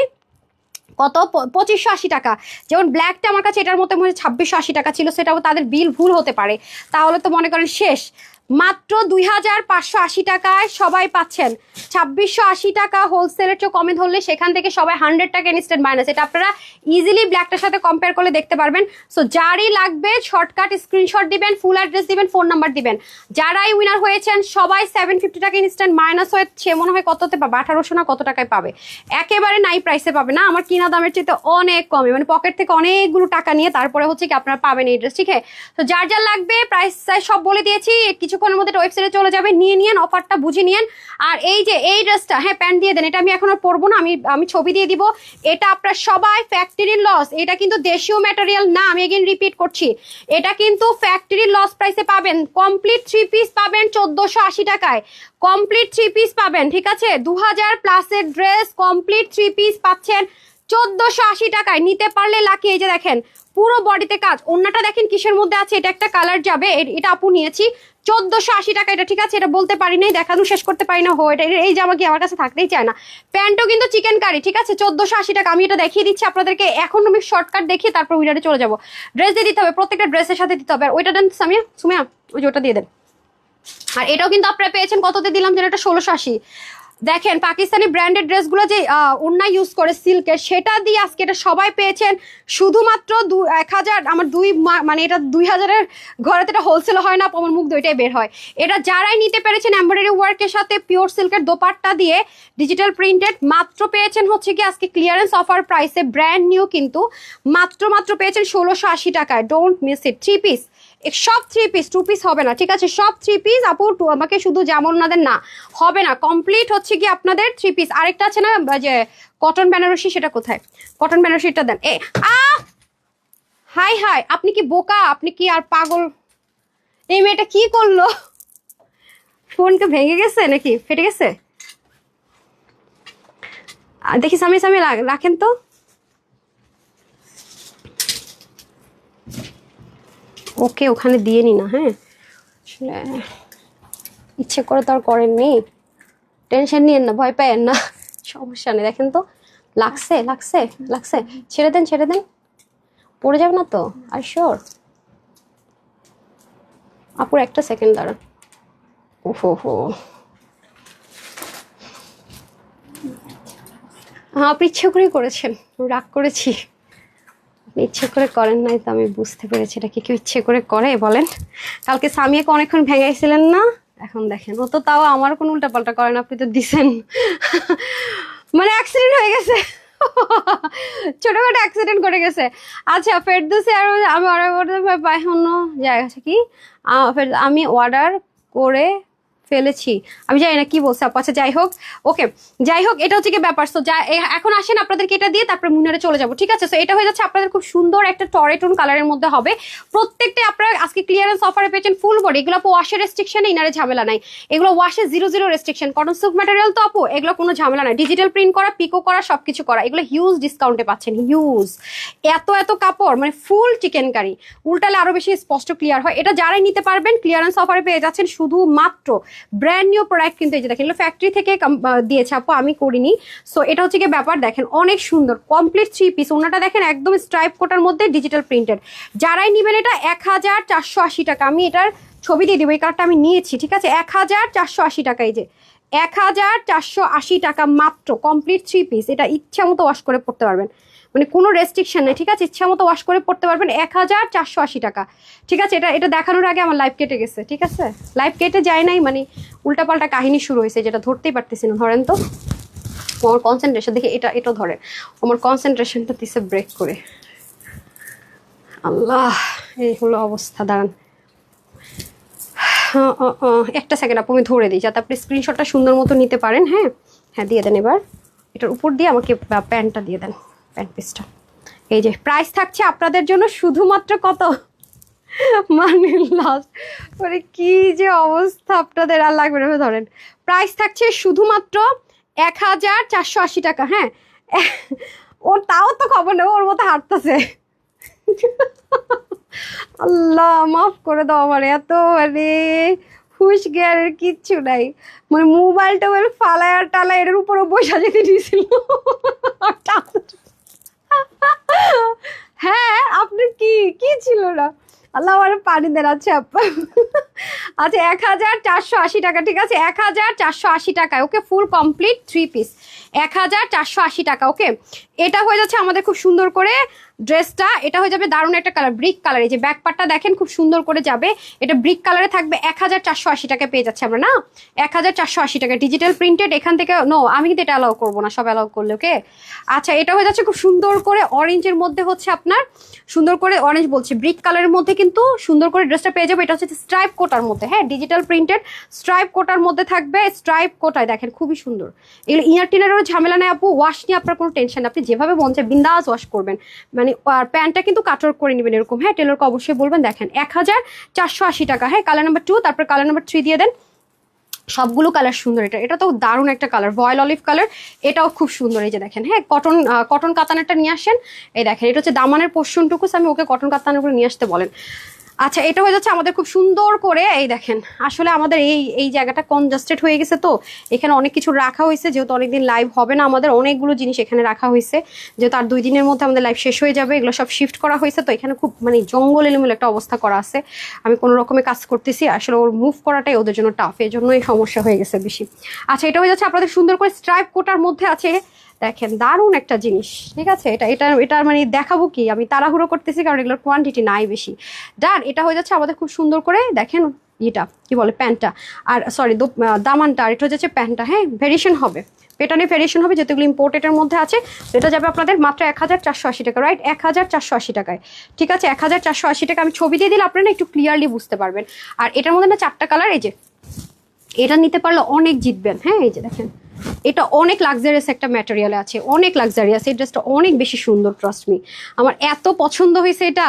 কত 2580 টাকা। যেমন ব্ল্যাকটা আমার কাছে এটার মতো মনে হয় 2680 টাকা ছিল, সেটাও তাদের বিল ভুল হতে পারে, তাহলে তো মনে করেন শেষ। মাত্র 2580 টাকায় সবাই পাচ্ছেন। 2680 টাকা হোলসেলের চেয়ে কমে ধরলে সেখান থেকে সবাই 100 টাকা ইনস্ট্যান্ট মাইনাস। এটা আপনারা ইজিলি ব্ল্যাকটার সাথে কম্পেয়ার করলে দেখতে পারবেন। সো যারই লাগবে শর্টকাট স্ক্রিনশট দিবেন, ফুল অ্যাড্রেস দিবেন, ফোন নাম্বার দিবেন। যারাই উইনার হয়েছেন সবাই 750 টাকা ইনস্ট্যান্ট মাইনাস হয়ে সে মনে হয় কততে পাবে, 1800 না কত টাকায় পাবে, একেবারে নাই প্রাইসে পাবে না, আমার কিনা দামের চেয়ে অনেক কমে, মানে পকেট থেকে অনেকগুলো টাকা নিয়ে তারপরে হচ্ছে কি আপনারা পাবেন এই ড্রেস, ঠিক আছে। তো যার যার লাগবে প্রাইস সব বলে দিয়েছি, কিছুক্ষণের মধ্যে ওয়েবসাইটে চলে যাবে, নিয়ে নিয়েন, অফারটা বুঝে নিয়েন। আর এই যে এই ড্রেসটা, হ্যাঁ প্যান্ট দিয়ে দেন, এটা আমি এখন আর পরবো না, আমি ছবি দিয়ে দিব। এটা আপনার সবাই ফ্যাক্টরি লস, এটা কিন্তু দেশীয় ম্যাটেরিয়াল না, আমি এগেইন রিপিট করছি, এটা কিন্তু ফ্যাক্টরি লস প্রাইসে পাবেন। কমপ্লিট 3 পিস পাবেন 1480 টাকায়, কমপ্লিট 3 পিস পাবেন, ঠিক আছে। 2000 প্লাসের ড্রেস কমপ্লিট 3 পিস পাচ্ছেন 1480 টাকায়, নিতে পারলে লাকি। এই যে দেখেন পুরো বডিতে কাজ, ওন্নাটা দেখেন কিসের মধ্যে আছে, এটা একটা কালার যাবে, এটা আপু নিয়েছি 1480 টাকা, এটা ঠিক আছে, এটা বলতে পারি নাই, দেখানো শেষ করতে পারি না, এটা এই জামা কি আমার কাছে থাকতেই চায় না। প্যান্টও কিন্তু চিকেন কারি, ঠিক আছে, 1480 টাকা। আমি এটা দেখিয়ে দিচ্ছি আপনাদেরকে, এখন আমি শর্টকাট দেখিয়ে তারপর উইনারে চলে যাবো। ড্রেস দিয়ে দিতে হবে, প্রত্যেকটা ড্রেসের সাথে দিতে হবে। আর ওইটা দেন সুমিয়া, ওই যে ওটা দিয়ে দেন। আর এটাও কিন্তু আপনারা পেয়েছেন কততে দিলাম যেন, এটা 1680। দেখেন পাকিস্তানি ব্র্যান্ডেড ড্রেসগুলো যে ওন্না ইউজ করে সিল্কের, সেটা দিয়ে আজকে এটা সবাই পেয়েছেন শুধুমাত্র 1000। আমার মানে এটা 2000-এর ঘরে তো এটা হোলসেল হয় না, আমার মুখ দুইটাই বের হয়। এটা যারাই নিতে পেরেছেন এমব্রয়ডারি ওয়ার্কের সাথে পিওর সিল্কের দোপাট্টা দিয়ে ডিজিটাল প্রিন্টেড, মাত্র পেয়েছেন হচ্ছে কি আজকে ক্লিয়ারেন্স অফার প্রাইসে ব্র্যান্ড নিউ, কিন্তু মাত্র পেয়েছেন 1680 টাকায়। Don't miss it. 3 পিস, সব 3 পিস, 2 পিস হবে না, ঠিক আছে, সব 3 পিস আপু। আমাকে শুধু যেমন ওনাদের না হবে না, কমপ্লিট হচ্ছে কি আপনাদের 3 পিস। আরেকটা আছে না যে কটন বেনারসি, সেটা কোথায়? কটন বেনারসিটা দেন। হাই হাই, আপনি কি বোকা, আপনি কি আর পাগল? এই মেয়েটা কি করলো? ফোনটা ভেঙে গেছে নাকি ফেটে গেছে? দেখি সামি রাখেন তো। ওকে ওখানে দিয়ে নি না, হ্যাঁ ইচ্ছে করে তো আর করেননি, টেনশন নিয়েন না, ভয় পায়েন না, সমস্যা নেই। দেখেন তো লাগছে, ছেড়ে দেন পড়ে যাবে না তো? আর শিওর আপুর একটা সেকেন্ড দাঁড়ান। ওহো হ্যাঁ, আপনি ইচ্ছে করেই করেছেন, রাগ করেছি। আপনি ইচ্ছে করে করেন নাই তো, আমি বুঝতে পেরেছি। এটা কি কেউ ইচ্ছে করে করে বলেন? কালকে সামিয়াকে অনেকক্ষণ ভেঙাইছিলেন না, এখন দেখেন ও তো তাও আমার কোনো উল্টাপাল্টা করেন, আপনি তো দিছেন। মানে অ্যাক্সিডেন্ট হয়ে গেছে, ছোটখাটো অ্যাক্সিডেন্ট করে গেছে। আচ্ছা ফেরদৌসী, আর আমি অর্ডার করতে পাই অন্য জায়গা কি? আমি অর্ডার করে ফেলেছি, আমি জানি না কি বলছে আপু। আচ্ছা যাই হোক, ওকে যাই হোক, এটা হচ্ছে কি ব্যাপার। সো এখন আসেন আপনাদেরকে এটা দিয়ে তারপরে মুনারে চলে যাবো, ঠিক আছে? সো এটা হয়ে যাচ্ছে আপনাদের খুব সুন্দর একটা টরেটন কালারের মধ্যে হবে। প্রত্যেকটা আপনারা আজকে ক্লিয়ারেন্স অফারে পেয়েছেন ফুল বডি। এগুলো আপু ওয়াশের রেস্ট্রিকশনে, ইনারে ঝামেলা নাই। এগুলো ওয়াশে 0 রেস্ট্রিকশন, কটন সিল্ক ম্যাটেরিয়াল তো আপু, এগুলো কোনো ঝামেলা নাই। ডিজিটাল প্রিন্ট করা, পিকো করা, সবকিছু করা। এগুলো হিউজ ডিসকাউন্টে পাচ্ছেন, হিউজ। এত কাপড়, মানে ফুল চিকেন কারি, উল্টালে আরো বেশি স্পষ্ট ক্লিয়ার হয়। এটা যারাই নিতে পারবেন ক্লিয়ারেন্স অফারে পেয়ে যাচ্ছেন শুধুমাত্র ব্র্যান্ড নিউ প্রোডাক্ট। কিন্তু এই যে দেখেন এগুলো ফ্যাক্টরি থেকে দিয়েছে আপু, আমি করিনি। সো এটা হচ্ছে কি ব্যাপার, দেখেন অনেক সুন্দর কমপ্লিট 3 পিস। ওনাটা দেখেন একদম স্ট্রাইপ কোটার মধ্যে ডিজিটাল প্রিন্টেড। যারাই নিবেন এটা 1480 টাকা। আমি এটার ছবি দিয়ে দিব, এই কার্ডটা আমি নিয়েছি, ঠিক আছে? 1480 টাকা। এই যে 1480 টাকা মাত্র, কমপ্লিট 3 পিস। এটা ইচ্ছা মতো ওয়াশ করে পড়তে পারবেন, মানে কোনো রেস্ট্রিকশন নেই, ঠিক আছে? ইচ্ছা মতো ওয়াশ করে পড়তে পারবেন। 1480 টাকা, ঠিক আছে? এটা দেখানোর আগে আমার লাইভ কেটে গেছে, ঠিক আছে? লাইভ কেটে যায় নাই, মানে উল্টাপাল্টা কাহিনী শুরু হয়েছে, যেটা ধরতেই পারতেছি না। ধরেন তো আমার কনসেন্ট্রেশন দেখে, এটা ধরেন, আমার কনসেন্ট্রেশনটা দিছে ব্রেক করে। আল্লাহ, এই হলো অবস্থা। দাঁড়ান একটা সেকেন্ড আপু, আমি ধরে দিই যাতে আপনি স্ক্রিনশটটা সুন্দর মতো নিতে পারেন। হ্যাঁ হ্যাঁ, দিয়ে দেন। এবার এটার উপর দিয়ে আমাকে প্যান্টটা দিয়ে দেন, প্যান্ট পিসটা। এই যে প্রাইস থাকছে আপনাদের জন্য শুধুমাত্র কত, মানে লাস্ট, মানে কি যে অবস্থা আপনাদের, আর লাগবে না। ধরেন প্রাইস থাকছে শুধুমাত্র 1480 টাকা। হ্যাঁ, ওর তাও তো খবর নেই, ওর মতো হাঁটতেছে। আল্লাহ মাফ করে দাও আমার, এত মানে হুশ জ্ঞানের কিচ্ছু নাই। মানে মোবাইল টোবাইল ফালায় আর টালায় এর উপরে বসা যেতে দিয়েছিল। হ্যাঁ, আপনার কি ছিল না? আল্লাহ আমার পানি দেন। আচ্ছা আচ্ছা 1480 টাকা, ঠিক আছে? 1480 টাকায় ওকে, ফুল কমপ্লিট 3 পিস 1480 টাকা। ওকে, এটা হয়ে যাচ্ছে আমাদের খুব সুন্দর করে ড্রেসটা। এটা হয়ে যাবে দারুণ একটা কালার, ব্রিক কালার। এই যে ব্যাক পার্টটা দেখেন খুব সুন্দর করে যাবে, এটা ব্রিক কালারে থাকবে। 1480 টাকায় পেয়ে যাচ্ছে আমরা, না 1480 টাকা ডিজিটাল প্রিন্টেড। এখান থেকে নো, আমি কিন্তু এটা অ্যালাউ করবো না, সব অ্যালাউ করলে। ওকে, আচ্ছা এটা হয়ে যাচ্ছে খুব সুন্দর করে অরেঞ্জের মধ্যে, হচ্ছে আপনার সুন্দর করে অরেঞ্জ বলছে, ব্রিক কালারের মধ্যে কিন্তু সুন্দর করে ড্রেসটা পেয়ে যাবে। এটা হচ্ছে স্ট্রাইপ কোটার মধ্যে, হ্যাঁ ডিজিটাল প্রিন্টেড স্ট্রাইপ কোটার মধ্যে থাকবে। স্ট্রাইপ কোটায় দেখেন খুবই সুন্দর। এগুলো ইয়ার টিনারেরও ঝামেলা নেই আপু, ওয়াশ নিয়ে আপনার কোনো টেনশন নেই। আপনি যেভাবে মন চায় বিন্দাস ওয়াশ করবেন, মানে আর প্যান্টটা কিন্তু কাটর করে নেবেন এরকম। হ্যাঁ, টেলরকে অবশ্যই বলবেন। দেখেন 1480 টাকা। হ্যাঁ, কালার নাম্বার 2, তারপর কালার নাম্বার 3 দিয়ে দেন। সবগুলো কালার সুন্দর। এটা তো দারুণ একটা কালার, ভয়েল অলিভ কালার, এটাও খুব সুন্দর। এই যে দেখেন, হ্যাঁ কটন কাতানারটা নিয়ে আসেন। এই দেখেন এটা হচ্ছে দামানের পোর্শনটুকু, আমি ওকে কটন কাতানের উপরে নিয়ে আসতে বলেন। আচ্ছা এটা হয়ে যাচ্ছে আমাদের খুব সুন্দর করে। এই দেখেন আসলে আমাদের এই জায়গাটা কনজাস্টেড হয়ে গেছে, তো এখানে অনেক কিছু রাখা হয়েছে। যেহেতু অনেকদিন লাইভ হবে না আমাদের, অনেকগুলো জিনিস এখানে রাখা হয়েছে, যেহেতু আর 2 দিনের মধ্যে আমাদের লাইভ শেষ হয়ে যাবে। এগুলো সব শিফট করা হয়েছে, তো এখানে খুব মানে জঙ্গল এলোমেলো একটা অবস্থা করা আছে। আমি কোনো রকমে কাজ করতেছি, আসলে ওর মুভ করাটাই ওদের জন্য টাফ, এই জন্যই সমস্যা হয়ে গেছে বেশি। আচ্ছা এটা হয়ে যাচ্ছে আপনাদের সুন্দর করে স্ট্রাইপ কোটার মধ্যে আছে। দেখেন দারুণ একটা জিনিস, ঠিক আছে? এটা মানে দেখাবো কি, আমি তাড়াহুড়ো করতেছি কারণ এগুলোর কোয়ান্টিটি নাই বেশি। ডান, এটা হয়ে যাচ্ছে আমাদের খুব সুন্দর করে। দেখেন এটা কি বলে, প্যান্টটা, আর সরি দামানটা, আর এটা হচ্ছে প্যান্টটা। হ্যাঁ, ভেরিয়েশন হবে, পেটার্নে ভেরিয়েশন হবে, যেহেতু ইম্পোর্টেডের মধ্যে আছে। এটা যাবে আপনাদের মাত্র 1480 টাকা, রাইট? 1480 টাকায়, ঠিক আছে? 1480 টাকা। আমি ছবি দিয়ে দিলে আপনারা একটু ক্লিয়ারলি বুঝতে পারবেন। আর এটার মধ্যে না 4টা কালার। এই যে এটা নিতে পারলে অনেক জিতবেন। হ্যাঁ, এই যে দেখেন এটা অনেক লাক্সারিয়াস একটা ম্যাটেরিয়ালে আছে, অনেক লাক্সারিয়াস। এই ড্রেসটা অনেক বেশি সুন্দর, ট্রাস্ট মি। আমার এত পছন্দ হয়েছে, এটা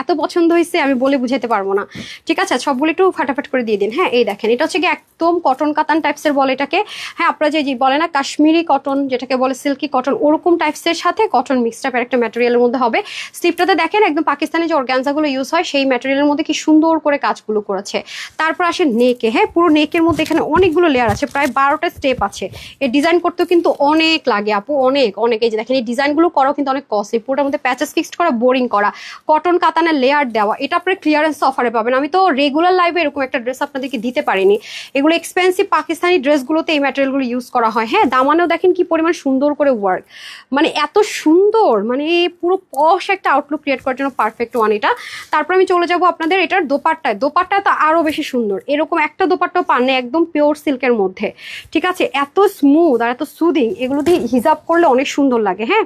এত পছন্দ হয়েছে আমি বলে বুঝাতে পারবো না, ঠিক আছে? সবগুলো একটু ফাটাফাট করে দিয়ে দিন। হ্যাঁ, এই দেখেন এটা হচ্ছে কি একদম কটন কাতান টাইপসের বলে এটাকে। হ্যাঁ, আপনারা যে বলে না কাশ্মীরি কটন, যেটাকে বলে সিল্কি কটন, ওরকম টাইপসের সাথে কটন মিক্স টাইপের একটা ম্যাটেরিয়ালের মধ্যে হবে। স্লিপটাতে দেখেন একদম পাকিস্তানি যে অর্গানজাগুলো ইউজ হয় সেই ম্যাটেরিয়ালের মধ্যে কি সুন্দর করে কাজগুলো করেছে। তারপর আসে নেকে। হ্যাঁ, পুরো নেকের মধ্যে এখানে অনেকগুলো লেয়ার আছে, প্রায় 12টা স্টেপ আছে। এই ডিজাইন করতেও কিন্তু অনেক লাগে আপু, অনেক। এই যে দেখেন এই ডিজাইনগুলো করাও কিন্তু অনেক কস্টলি। পুরোটার মধ্যে প্যাচেস ফিক্সড করা, বোরিং করা, কটন কাতান কাতানের লেয়ার দেওয়া, এটা আপনার ক্লিয়ারেন্স অফারে পাবেন। আমি তো রেগুলার লাইভে এরকম একটা ড্রেস আপনাদেরকে দিতে পারিনি। এগুলো এক্সপেন্সিভ পাকিস্তানি ড্রেসগুলোতে এই ম্যাটেরিয়ালগুলো ইউজ করা হয়। হ্যাঁ, দামানেও দেখেন কি পরিমাণ সুন্দর করে ওয়ার্ক, মানে এত সুন্দর, মানে পুরো পশ একটা আউটলুক ক্রিয়েট করার জন্য পারফেক্ট ওয়ান এটা। তারপর আমি চলে যাব আপনাদের এটার দোপাট্টায়। দোপাট্টা তো আরো বেশি সুন্দর, এরকম একটা দোপাট্টাও পান না, একদম পিওর সিল্কের মধ্যে, ঠিক আছে? এত স্মুথ আর এত সুদিং, এগুলো দিয়ে হিজাব করলে অনেক সুন্দর লাগে। হ্যাঁ,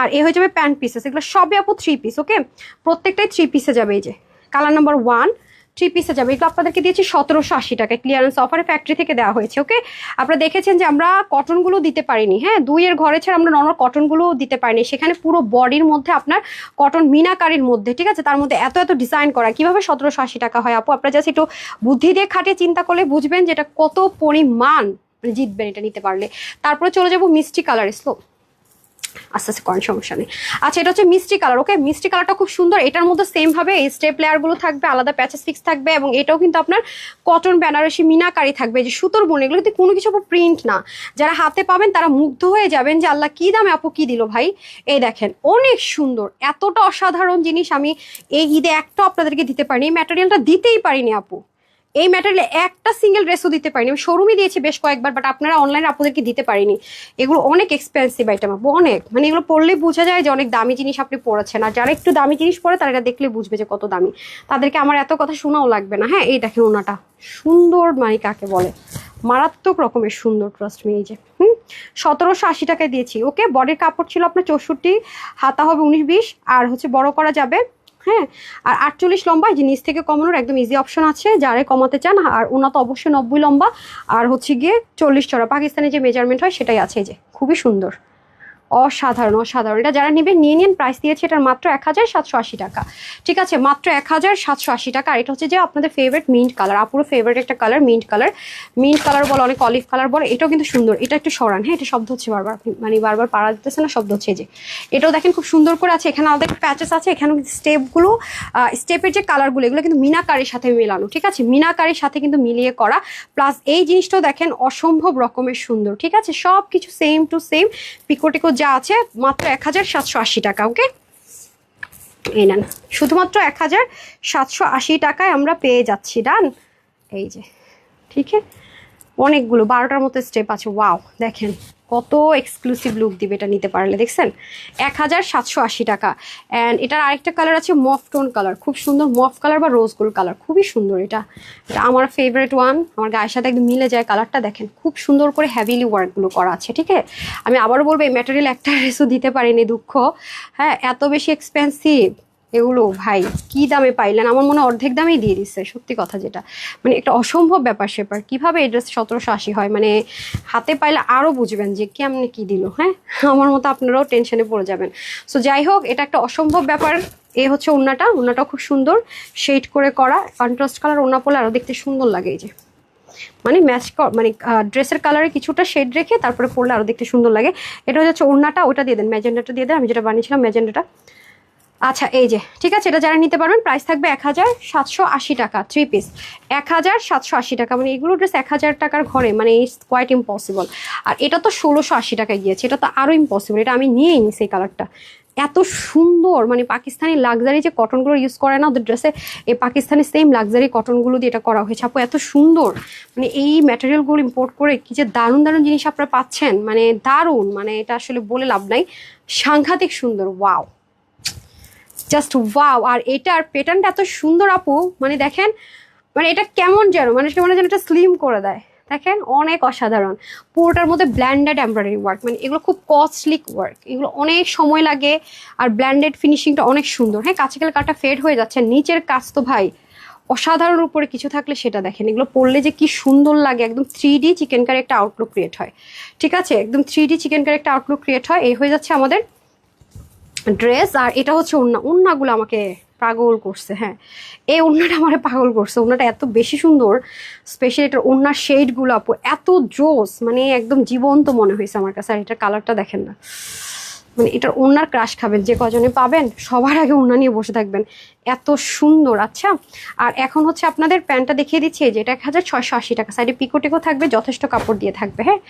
আর এ হয়ে যাবে প্যান্ট পিসেস, এগুলো সবই আপু 3 পিস। ওকে, প্রত্যেকটাই 3 পিসে যাবে। এই যে কালার নাম্বার 1 3 পিসে যাবে। এগুলো আপনাদেরকে দিয়েছি 1780 টাকায়, ক্লিয়ারেন্স অফারে ফ্যাক্টরি থেকে দেওয়া হয়েছে। ওকে, আপনারা দেখেছেন যে আমরা কটনগুলো দিতে পারিনি। হ্যাঁ, 2 এর ঘরে ছাড়া আমরা নর্মাল কটনগুলো দিতে পারিনি, সেখানে পুরো বডির মধ্যে আপনার কটন মিনাকারির মধ্যে, ঠিক আছে, তার মধ্যে এত এত ডিজাইন করা, কিভাবে 1780 টাকা হয় আপু? আপনারা জাস্ট একটু বুদ্ধি দিয়ে খাটিয়ে চিন্তা করলে বুঝবেন যে এটা কত পরিমাণ জিতবেন এটা নিতে পারলে। তারপরে চলে যাবো মিষ্টি কালার, স্লো আস্তে আস্তে করেন, সমস্যা নেই। আচ্ছা, এটা হচ্ছে মিষ্টি কালার। ওকে, মিষ্টি কালারটা খুব সুন্দর। এটার মধ্যে সেম ভাবে এই স্টেপ লেয়ারগুলো থাকবে, আলাদা প্যাচেস ফিক্স থাকবে, এবং এটাও কিন্তু আপনার কটন বেনারসি মিনাকারি থাকবে, যে সুতোর বোন, এগুলো কিন্তু কোনো কিছু প্রিন্ট না। যারা হাতে পাবেন তারা মুগ্ধ হয়ে যাবেন যে আল্লাহ কি দামে আপু কি দিল ভাই। এই দেখেন অনেক সুন্দর, এতটা অসাধারণ জিনিস আমি এই ঈদে একটা আপনাদেরকে দিতে পারিনি, এই ম্যাটেরিয়ালটা দিতেই পারিনি আপু। এই ম্যাটেরিয়ালে একটা সিঙ্গেল ড্রেসও দিতে পারিনি, আমি শোরুমে দিয়েছি বেশ কয়েকবার, বাট আপনারা অনলাইনে আপনাদেরকে দিতে পারিনি। এগুলো অনেক এক্সপেন্সিভ আইটেম আপু, অনেক, মানে এগুলো পড়লেই বোঝা যায় যে অনেক দামি জিনিস আপনি পড়েছেন। আর যারা একটু দামি জিনিস পরে তারা এটা দেখলে বুঝবে যে কত দামি, তাদেরকে আমার এত কথা শোনাও লাগবে না। হ্যাঁ, এই দেখেন ওনাটা সুন্দর, মানে কাকে বলে মারাত্মক রকমের সুন্দর, ট্রাস্ট মি। এই যে 1780 টাকায় দিয়েছি। ওকে, বডির কাপড় ছিল আপনার 64, হাতা হবে 19-20, আর হচ্ছে বড় করা যাবে। হ্যাঁ, আর 48 লম্বা, এই যে নিচ থেকে কমানোর একদম ইজি অপশন আছে যারা কমাতে চান। আর ওনা তো অবশ্যই 90 লম্বা, আর হচ্ছে গিয়ে 40 চড়া, পাকিস্তানি যে মেজারমেন্ট হয় সেটাই আছে। এই যে খুবই সুন্দর, অসাধারণ অসাধারণ। এটা যারা নিবে নিয়ে নিন। প্রাইস দিয়েছে এটার মাত্র 1780 টাকা, ঠিক আছে, মাত্র 1780 টাকা। আর এটা হচ্ছে যে আপনাদের ফেভারিট মিন্ট কালার, আপুরো ফেভারিট একটা colour, mint colour. Mint colour বলে, অনেক অলিভ কালার বলে, এটাও কিন্তু সুন্দর। এটা একটু সরান, হ্যাঁ, এটা শব্দ হচ্ছে বারবার, মানে বারবার পাড়া দিতেছে না, শব্দ হচ্ছে। যে এটাও দেখেন খুব সুন্দর করে আছে, এখানে আলাদা প্যাচেস আছে, এখানে স্টেপগুলো, স্টেপের যে কালারগুলো এগুলো কিন্তু মিনাকারির সাথে মেলানো, ঠিক আছে, মিনাকারির সাথে কিন্তু মিলিয়ে করা। প্লাস এই জিনিসটাও দেখেন অসম্ভব রকমের সুন্দর, ঠিক আছে, সব কিছু সেম টু সেম, পিকো যা আছে, মাত্র 1780 টাকা। ওকে, এই নেন, শুধুমাত্র 1780 টাকায় আমরা পেয়ে যাচ্ছি। ডান, এই যে, ঠিক আছে, অনেকগুলো 12টার মতো স্টেপ আছে। ওয়াও, দেখেন কত এক্সক্লুসিভ লুক দিবে এটা নিতে পারলে, দেখছেন 1780 টাকা। অ্যান্ড এটার আরেকটা কালার আছে মফ টোন কালার, খুব সুন্দর, মফ কালার বা রোজ গোল্ড কালার, খুবই সুন্দর। এটা এটা আমার ফেভারিট ওয়ান, আমার গায়ের সাথে একদম মিলে যায় কালারটা। দেখেন খুব সুন্দর করে হ্যাভিলি ওয়ার্কগুলো করা আছে, ঠিক আছে। আমি আবারও বলবো এই ম্যাটেরিয়াল একটা ড্রেসও দিতে পারিনি, দুঃখ। হ্যাঁ, এত বেশি এক্সপেন্সিভ এগুলো, ভাই কি দামে পাইলেন? আমার মনে অর্ধেক দামেই দিয়ে দিচ্ছে, সত্যি কথা যেটা, মানে একটা অসম্ভব ব্যাপার সেপার। কিভাবে এই ড্রেস 1780 হয়, মানে হাতে পাইলে আরও বুঝবেন যে কেমনে কি দিল। হ্যাঁ, আমার মতো আপনারাও টেনশনে পড়ে যাবেন। সো যাই হোক, এটা একটা অসম্ভব ব্যাপার। এ হচ্ছে ওড়নাটাও খুব সুন্দর শেড করে করা, কন্ট্রাস্ট কালার ওড়না পরলে আরও দেখতে সুন্দর লাগে। এই যে মানে ম্যাচ, মানে ড্রেসের কালারে কিছুটা শেড রেখে তারপরে পরলে আরও দেখতে সুন্দর লাগে। এটা হচ্ছে ওড়নাটা, ওটা দিয়ে দেন, ম্যাজেন্ডাটা দিয়ে দেন, আমি যেটা বানিয়েছিলাম ম্যাজেন্ডাটা। আচ্ছা, এই যে, ঠিক আছে, এটা যারা নিতে পারবেন প্রাইস থাকবে 1780 টাকা, 3 পিস 1780 টাকা। মানে এগুলো ড্রেস 1000 টাকার ঘরে, মানে ইটস কোয়াইট ইম্পসিবল। আর এটা তো 1680 টাকায় গিয়েছে, এটা তো আরও ইম্পসিবল। এটা আমি নিয়েই নি সেই কালারটা, এত সুন্দর। মানে পাকিস্তানি লাক্সারি যে কটনগুলো ইউজ করে না ওদের ড্রেসে, এই পাকিস্তানি সেম লাক্সারি কটনগুলো দিয়ে এটা করা হয়েছে আপু, এত সুন্দর। মানে এই ম্যাটেরিয়ালগুলো ইম্পোর্ট করে কি যে দারুণ দারুণ জিনিস আপনারা পাচ্ছেন, মানে দারুণ, মানে এটা আসলে বলে লাভ নাই, সাংঘাতিক সুন্দর। Wow, just wow. আর এটার প্যাটার্নটা এত সুন্দর আপু, মানে দেখেন, মানে এটা কেমন যেন মানুষকে মনে হয় যেন এটা স্লিম করে দেয়। দেখেন অনেক অসাধারণ, পুরোটার মধ্যে ব্ল্যান্ডেড এমব্রয়ডারি ওয়ার্ক, মানে এগুলো খুব কস্টলি ওয়ার্ক, এগুলো অনেক সময় লাগে। আর ব্ল্যান্ডেড ফিনিশিংটা অনেক সুন্দর। হ্যাঁ, কাছে গেলে কাঠটা ফেড হয়ে যাচ্ছে, নিচের কাজ তো ভাই অসাধারণ। উপরে কিছু থাকলে সেটা দেখেন, এগুলো পরলে যে কি সুন্দর লাগে, একদম 3D চিকেন কারি একটা আউটলুক ক্রিয়েট হয়, ঠিক আছে, একদম 3D চিকেন কারি একটা আউটলুক ক্রিয়েট হয়। এই হয়ে যাচ্ছে আমাদের ড্রেস। আর এটা হচ্ছে ওড়নাগুলো আমাকে পাগল করছে। হ্যাঁ, এই ওড়নাটা আমার পাগল করছে, ওড়নাটা এত বেশি সুন্দর, স্পেশালি এটার ওড়নার শেডগুলো আপু এত জোস, মানে একদম জীবন্ত মনে হয়েছে আমার কাছে। আর এটার কালারটা দেখেন না, মানে এটার ওড়নার ক্রাশ খাবেন, যে কজনে পাবেন সবার আগে ওড়না নিয়ে বসে থাকবেন, এত সুন্দর। আচ্ছা, আর এখন হচ্ছে আপনাদের প্যান্টটা দেখিয়ে দিচ্ছি, যে এটা 1680 টাকা, সাইডে পিকো টিকো থাকবে, যথেষ্ট কাপড় দিয়ে থাকবে। হ্যাঁ,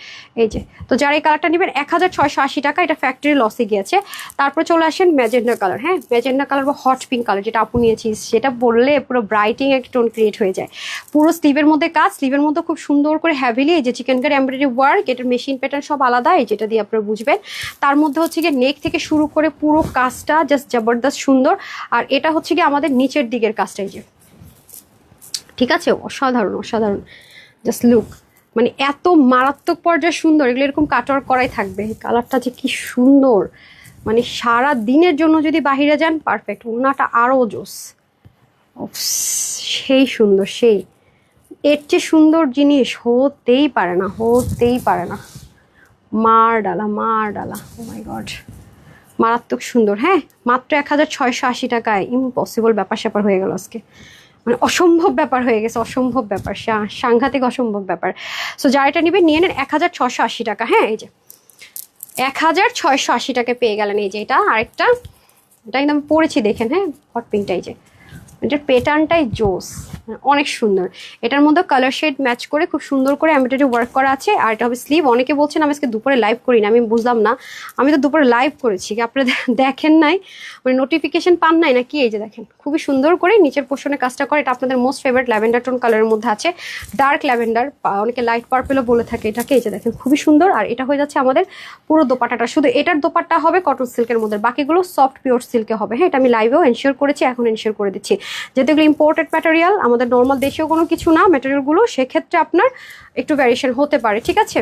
এই যে, তো যারা এই কালারটা নেবেন 1680 টাকা, এটা ফ্যাক্টরি লসে গিয়েছে। তারপর চলে আসেন ম্যাজেন্ডা কালার। হ্যাঁ, ম্যাজেন্ডা কালার বা হট পিঙ্ক কালার, যেটা আপু নিয়েছি, সেটা বললে পুরো ব্রাইটিং একটা টোন ক্রিয়েট হয়ে যায়। পুরো স্লিভের মধ্যে কাজ, স্লিভের মধ্যে খুব সুন্দর করে হ্যাভিলি এই যে চিকেনকারি এমব্রয়ডারি ওয়ার্ক, এটার মেশিন প্যাটার্ন সব আলাদা, এই যেটা দিয়ে আপনারা বুঝবেন। তার মধ্যে হচ্ছে গিয়ে নেক থেকে শুরু করে পুরো কাজটা জাস্ট জবরদস্ত সুন্দর। আর এটা হচ্ছে গিয়ে আমাদের নিচের দিকের কাজটা, এই যে, ঠিক আছে, অসাধারণ অসাধারণ, জাস্ট লুক, মানে এত মারাত্মক পর্যায়ে সুন্দর। এগুলো এরকম কাটওয়ার্ক করাই থাকবে। এই কালারটা যে কি সুন্দর, মানে সারা দিনের জন্য যদি বাহিরে যান পারফেক্ট। ওড়নাটা আরও জোস, সেই সুন্দর, সেই এর চেয়ে সুন্দর জিনিস হতেই পারে না, হতেই পারে না। মার ডালা, মার ডালা, ও মাই গড, মারাত্মক সুন্দর। হ্যাঁ, মাত্র 1680 টাকায়, ইম্পসিবল ব্যাপার স্যাপার হয়ে গেল আজকে, মানে অসম্ভব ব্যাপার হয়ে গেছে, অসম্ভব ব্যাপার, সাংঘাতিক অসম্ভব ব্যাপার। সো যারা এটা নিবে নিয়ে নেন 1680 টাকা। হ্যাঁ, এই যে 1680 টাকায় পেয়ে গেলেন। এই যে এটা আরেকটা, এটা কিন্তু আমি পরেছি, দেখেন। হ্যাঁ, হট পিঙ্কটা, এই যে এটার প্যাটার্নটাই জোস, অনেক সুন্দর। এটার মধ্যে কালার শেড ম্যাচ করে খুব সুন্দর করে এমব্রয়ডারি ওয়ার্ক করা আছে। আর এটা হবে স্লিভ। অনেকে বলছেন আমি আজকে দুপুরে লাইভ করি না, আমি বুঝলাম না, আমি তো দুপুরে লাইভ করেছি, আপনারা দেখেন নাই, মানে নোটিফিকেশন পান নাই নাকি? এই যে দেখেন, খুবই সুন্দর করে নিচের পোর্শনে কাজটা করে। এটা আপনাদের মোস্ট ফেভারিট ল্যাভেন্ডার টোন কালারের মধ্যে আছে, ডার্ক ল্যাভেন্ডার, অনেকে লাইট পার্পেলও বলে থাকে এটাকে। এই যে দেখেন, খুবই সুন্দর। আর এটা হয়ে যাচ্ছে আমাদের পুরো দোপাটাটা, শুধু এটার দোপাট্টা হবে কটন সিল্কের মধ্যে, বাকিগুলো সফট পিওর সিল্কে হবে। হ্যাঁ, এটা আমি লাইভেও এনশিওর করেছি, এখন এনশিওর করে দিচ্ছি, যেহেতু এগুলো ইম্পোর্টেড ম্যাটেরিয়াল, আমাদের নর্মাল দেশীয় কোনো কিছু না ম্যাটেরিয়ালগুলো, সেক্ষেত্রে আপনার একটু ভ্যারিয়েশন হতে পারে, ঠিক আছে।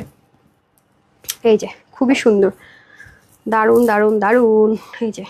এই যে খুবই সুন্দর, দারুণ দারুণ দারুণ, এই যে,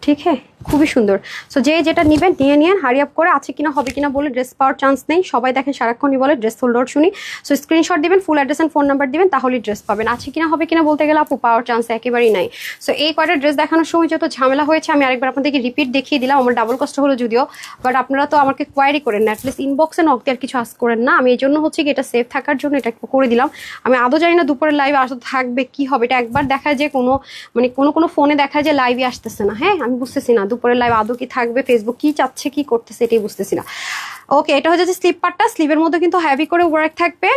ঠিক হ্যাঁ, খুবই সুন্দর। সো যে যেটা নেবেন নিয়ে নিন, হারি আপ করে। আছে কিনা হবে কিনা বলে ড্রেস পাওয়ার চান্স নেই, সবাই দেখেন সারাক্ষণই বলে ড্রেস সোল্ড আউট শুনি। সো স্ক্রিনশট দিবেন, full address and phone number দিবেন, তাহলেই ড্রেস পাবেন। আছে কিনা হবে কিনা বলতে গেলে আপু পাওয়ার চান্স একেবারেই নাই। সো এই কয়টা ড্রেস দেখানোর সময় যত ঝামেলা হয়েছে, আমি আরেকবার আপনাদেরকে রিপিট দেখিয়ে দিলাম, আমার ডাবল কষ্ট হলো যদিও, বাট আপনারা তো আমাকে কোয়ারি করেন না, অ্যাটলিস্ট ইনবক্সে নক দিয়ে আর কিছু আস করেন না। আমি এই জন্য হচ্ছে কি এটা সেফ থাকার জন্য এটা করে দিলাম। আমি আদৌ জানি না দুপুরের লাইভে আসতে থাকবে কি হবে, এটা একবার দেখা যায় কোনো, মানে কোনো ফোনে দেখা যায় লাইভে আসতেছে না। হ্যাঁ, আমি বুঝতেছি না দুপুরের লাইভ আদৌ কি থাকবে, ফেসবুক কি চাচ্ছে কি করতেছে এটাই বুঝতেছি না। ওকে, এটা হচ্ছে স্লিপ পার্টটা, স্লিভের মধ্যে কিন্তু হেভি করে ওয়ার্ক থাকবে।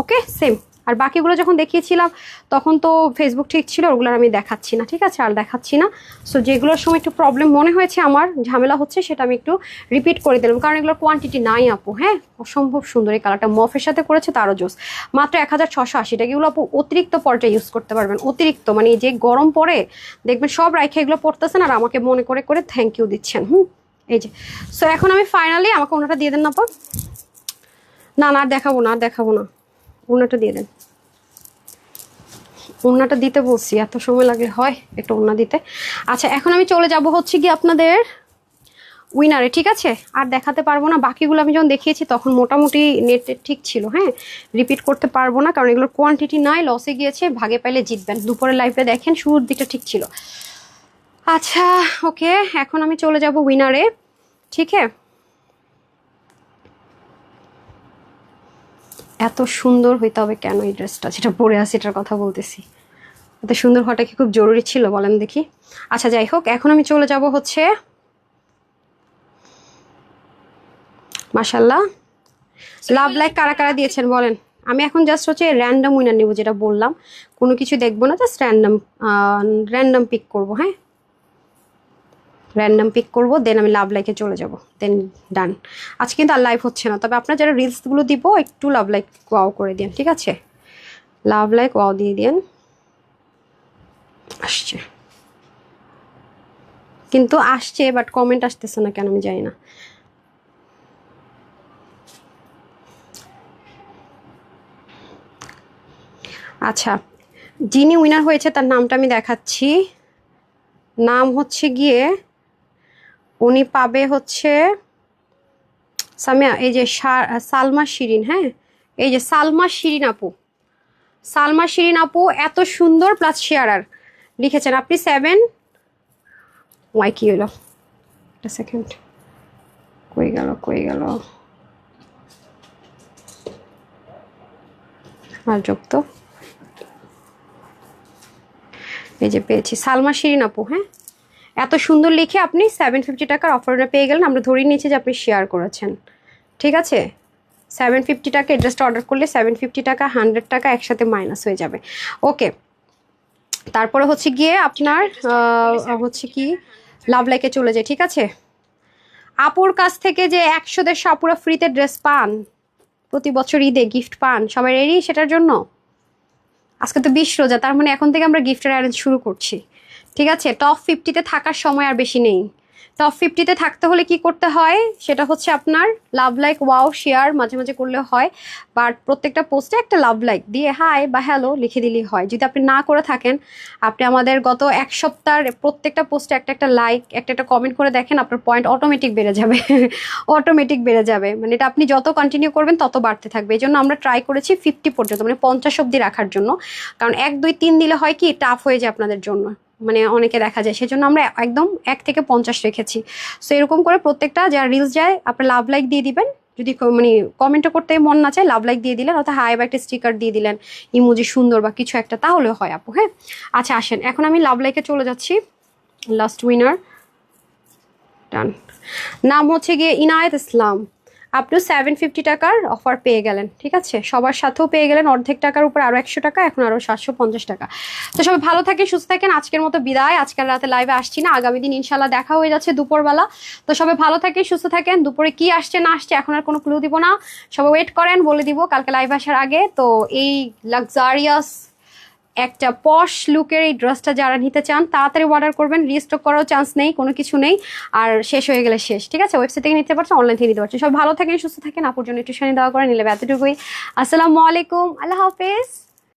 ওকে, সেম। আর বাকিগুলো যখন দেখিয়েছিলাম তখন তো ফেসবুক ঠিক ছিল, ওগুলো আমি দেখাচ্ছি না, ঠিক আছে, আর দেখাচ্ছি না। সো যেগুলোর সময় একটু প্রবলেম মনে হয়েছে আমার, ঝামেলা হচ্ছে, সেটা আমি একটু রিপিট করে দিলাম, কারণ এগুলোর কোয়ান্টিটি নাই আপু। হ্যাঁ, অসম্ভব সুন্দর এই কালারটা, মফের সাথে করেছে তারও জোস। মাত্র 1680 টাকা। এগুলো আপু অতিরিক্ত পর্যায়ে ইউজ করতে পারবেন, অতিরিক্ত, মানে যে গরম পড়ে দেখবেন সব রাইখে এগুলো পড়তেছেন আর আমাকে মনে করে করে থ্যাংক ইউ দিচ্ছেন। এই যে, সো এখন আমি ফাইনালি, আমাকে ওনাটা দিয়ে দেন না আপা, না না আর দেখাবো না, আর দেখাবো না, ওনাটা দিয়ে দেন। ওড়নাটা দিতে বলছি, এত সময় লাগে হয় একটা ওড়না দিতে। আচ্ছা, এখন আমি চলে যাব হচ্ছে কি আপনাদের উইনারে, ঠিক আছে, আর দেখাতে পারবো না। বাকিগুলো আমি যখন দেখিয়েছি তখন মোটামুটি নেট ঠিক ছিল। হ্যাঁ, রিপিট করতে পারবো না, কারণ এগুলোর কোয়ান্টিটি নাই, লসে গিয়েছে, ভাগে পাইলে জিতবেন। দুপুরের লাইফে দেখেন শুরুর দিকটা ঠিক ছিল। আচ্ছা, ওকে, এখন আমি চলে যাব উইনারে, ঠিক আছে। এত সুন্দর হইতে হবে কেন এই ড্রেসটা, যেটা পরে আছে এটার কথা বলতেছি, এত সুন্দর হওয়াটা কি খুব জরুরি ছিল বলেন দেখি? আচ্ছা, যাই হোক, এখন আমি চলে যাব হচ্ছে, মাশাল্লাহ, লাভ লাইক কারা কারা দিয়েছেন বলেন। আমি এখন জাস্ট হচ্ছে র্যান্ডম উইনার নিব, যেটা বললাম, কোনো কিছু দেখবো না, জাস্ট র্যান্ডম পিক করবো। হ্যাঁ, র্যান্ডম পিক করবো, দেন আমি লাভ লাইকে চলে যাব, দেন ডান। আজকে কিন্তু আর লাইভ হচ্ছে না, তবে আপনার যারা রিলসগুলো দিব একটু লাভ লাইক ওয়াও করে দিন, ঠিক আছে, লাভ লাইক ওয়াও দিয়ে দিন। আসছে, কিন্তু আসছে, বাট কমেন্ট আসতেছে না কেন আমি জানি না। আচ্ছা, যিনি উইনার হয়েছে তার নামটা আমি দেখাচ্ছি, নাম হচ্ছে গিয়ে, উনি পাবে হচ্ছে সামিয়া, এই যে সালমা শিরিন। হ্যাঁ, এই যে সালমা শিরিন আপু, সালমা শিরিন আপু এত সুন্দর প্লাস শেয়ারার লিখেছেন আপনি 7। ওয়াই কি হলো, একটা সেকেন্ড, কই গেল কই গেল, আর যোগ তো এই যে পেয়েছি সালমা শিরিন আপু। হ্যাঁ, এত সুন্দর লিখে আপনি 750 টাকার অফারটা পেয়ে গেলেন। আমরা ধরে নিয়েছি যে আপনি শেয়ার করেছেন, ঠিক আছে। 750 টাকা এড্রেসটা অর্ডার করলে 750 টাকা 100 টাকা একসাথে মাইনাস হয়ে যাবে। ওকে, তারপরে হচ্ছে গিয়ে আপনার হচ্ছে কি লাভ লাইকে চলে যায়, ঠিক আছে। আপুর কাছ থেকে যে 100-150 আপুরা ফ্রিতে ড্রেস পান, প্রতি বছর ঈদে গিফট পান, সবাই রেডি সেটার জন্য? আজকে তো 20 রোজা, তার মানে এখন থেকে আমরা গিফটের অ্যারেঞ্জ শুরু করছি, ঠিক আছে। টপ 50-তে থাকার সময় আর বেশি নেই। টপ 50-তে থাকতে হলে কি করতে হয় সেটা হচ্ছে আপনার লাভ লাইক, ওয়াও, শেয়ার মাঝে মাঝে করলে হয়, বাট প্রত্যেকটা পোস্টে একটা লাভ লাইক দিয়ে হাই বা হ্যালো লিখে দিলেই হয়। যদি আপনি না করে থাকেন, আপনি আমাদের গত এক সপ্তাহের প্রত্যেকটা পোস্টে একটা একটা লাইক, একটা একটা কমেন্ট করে দেখেন, আপনার পয়েন্ট অটোমেটিক বেড়ে যাবে। অটোমেটিক বেড়ে যাবে, মানে এটা আপনি যত কন্টিনিউ করবেন তত বাড়তে থাকবে। এই জন্য আমরা ট্রাই করেছি 50 পর্যন্ত, মানে 50 অব্দি রাখার জন্য। কারণ 1, 2, 3 দিলে হয় কি টাফ হয়ে যায় আপনাদের জন্য, মানে অনেকে দেখা যায়, সেজন্য আমরা একদম 1 থেকে 50 রেখেছি। সো এরকম করে প্রত্যেকটা যারা রিলস যায় আপনি লাভ লাইক দিয়ে দিবেন। যদি মানে কমেন্টও করতে মন না চায়, লাভ লাইক দিয়ে দিলেন, অর্থাৎ হাই বা একটা স্টিকার দিয়ে দিলেন, ইমোজি সুন্দর বা কিছু একটা, তাহলে হয় আপু। হ্যাঁ, আচ্ছা আসেন এখন আমি লাভ লাইকে চলে যাচ্ছি। লাস্ট উইনার ডান, নাম হচ্ছে গিয়ে ইনায়েত ইসলাম। আপনি 750 টাকার অফার পেয়ে গেলেন, ঠিক আছে। সবার সাথেও পেয়ে গেলেন অর্ধেক টাকার উপর আরও 100 টাকা, এখন আরও 750 টাকা। তো সবাই ভালো থাকেন, সুস্থ থাকেন। আজকের মতো বিদায়, আজকাল রাতে লাইভে আসছি না, আগামী দিন ইনশাল্লাহ দেখা হয়ে যাচ্ছে দুপুরবেলা। তো সবাই ভালো থাকেন, সুস্থ থাকেন। দুপুরে কি আসছে না আসছে এখন আর কোনো ক্লু দিব না, সবাই ওয়েট করেন, বলে দিব কালকে লাইভ আসার আগে। তো এই লাক্সারিয়াস একটা পশ লুকের এই ড্রেসটা যারা নিতে চান তাড়াতাড়ি অর্ডার করবেন, রিস্টক করারও চান্স নেই, কোনো কিছু নেই। আর শেষ হয়ে গেলে শেষ, ঠিক আছে। ওয়েবসাইট থেকে নিতে পারছেন, অনলাইন থেকে নিতে পারছেন। সব ভালো থাকেন, সুস্থ থাকেন। আপুর জন্য একটু শানি দেওয়া করেন, নিলে এতটুকুই। আসসালামু আলাইকুম, আল্লাহ হাফেজ।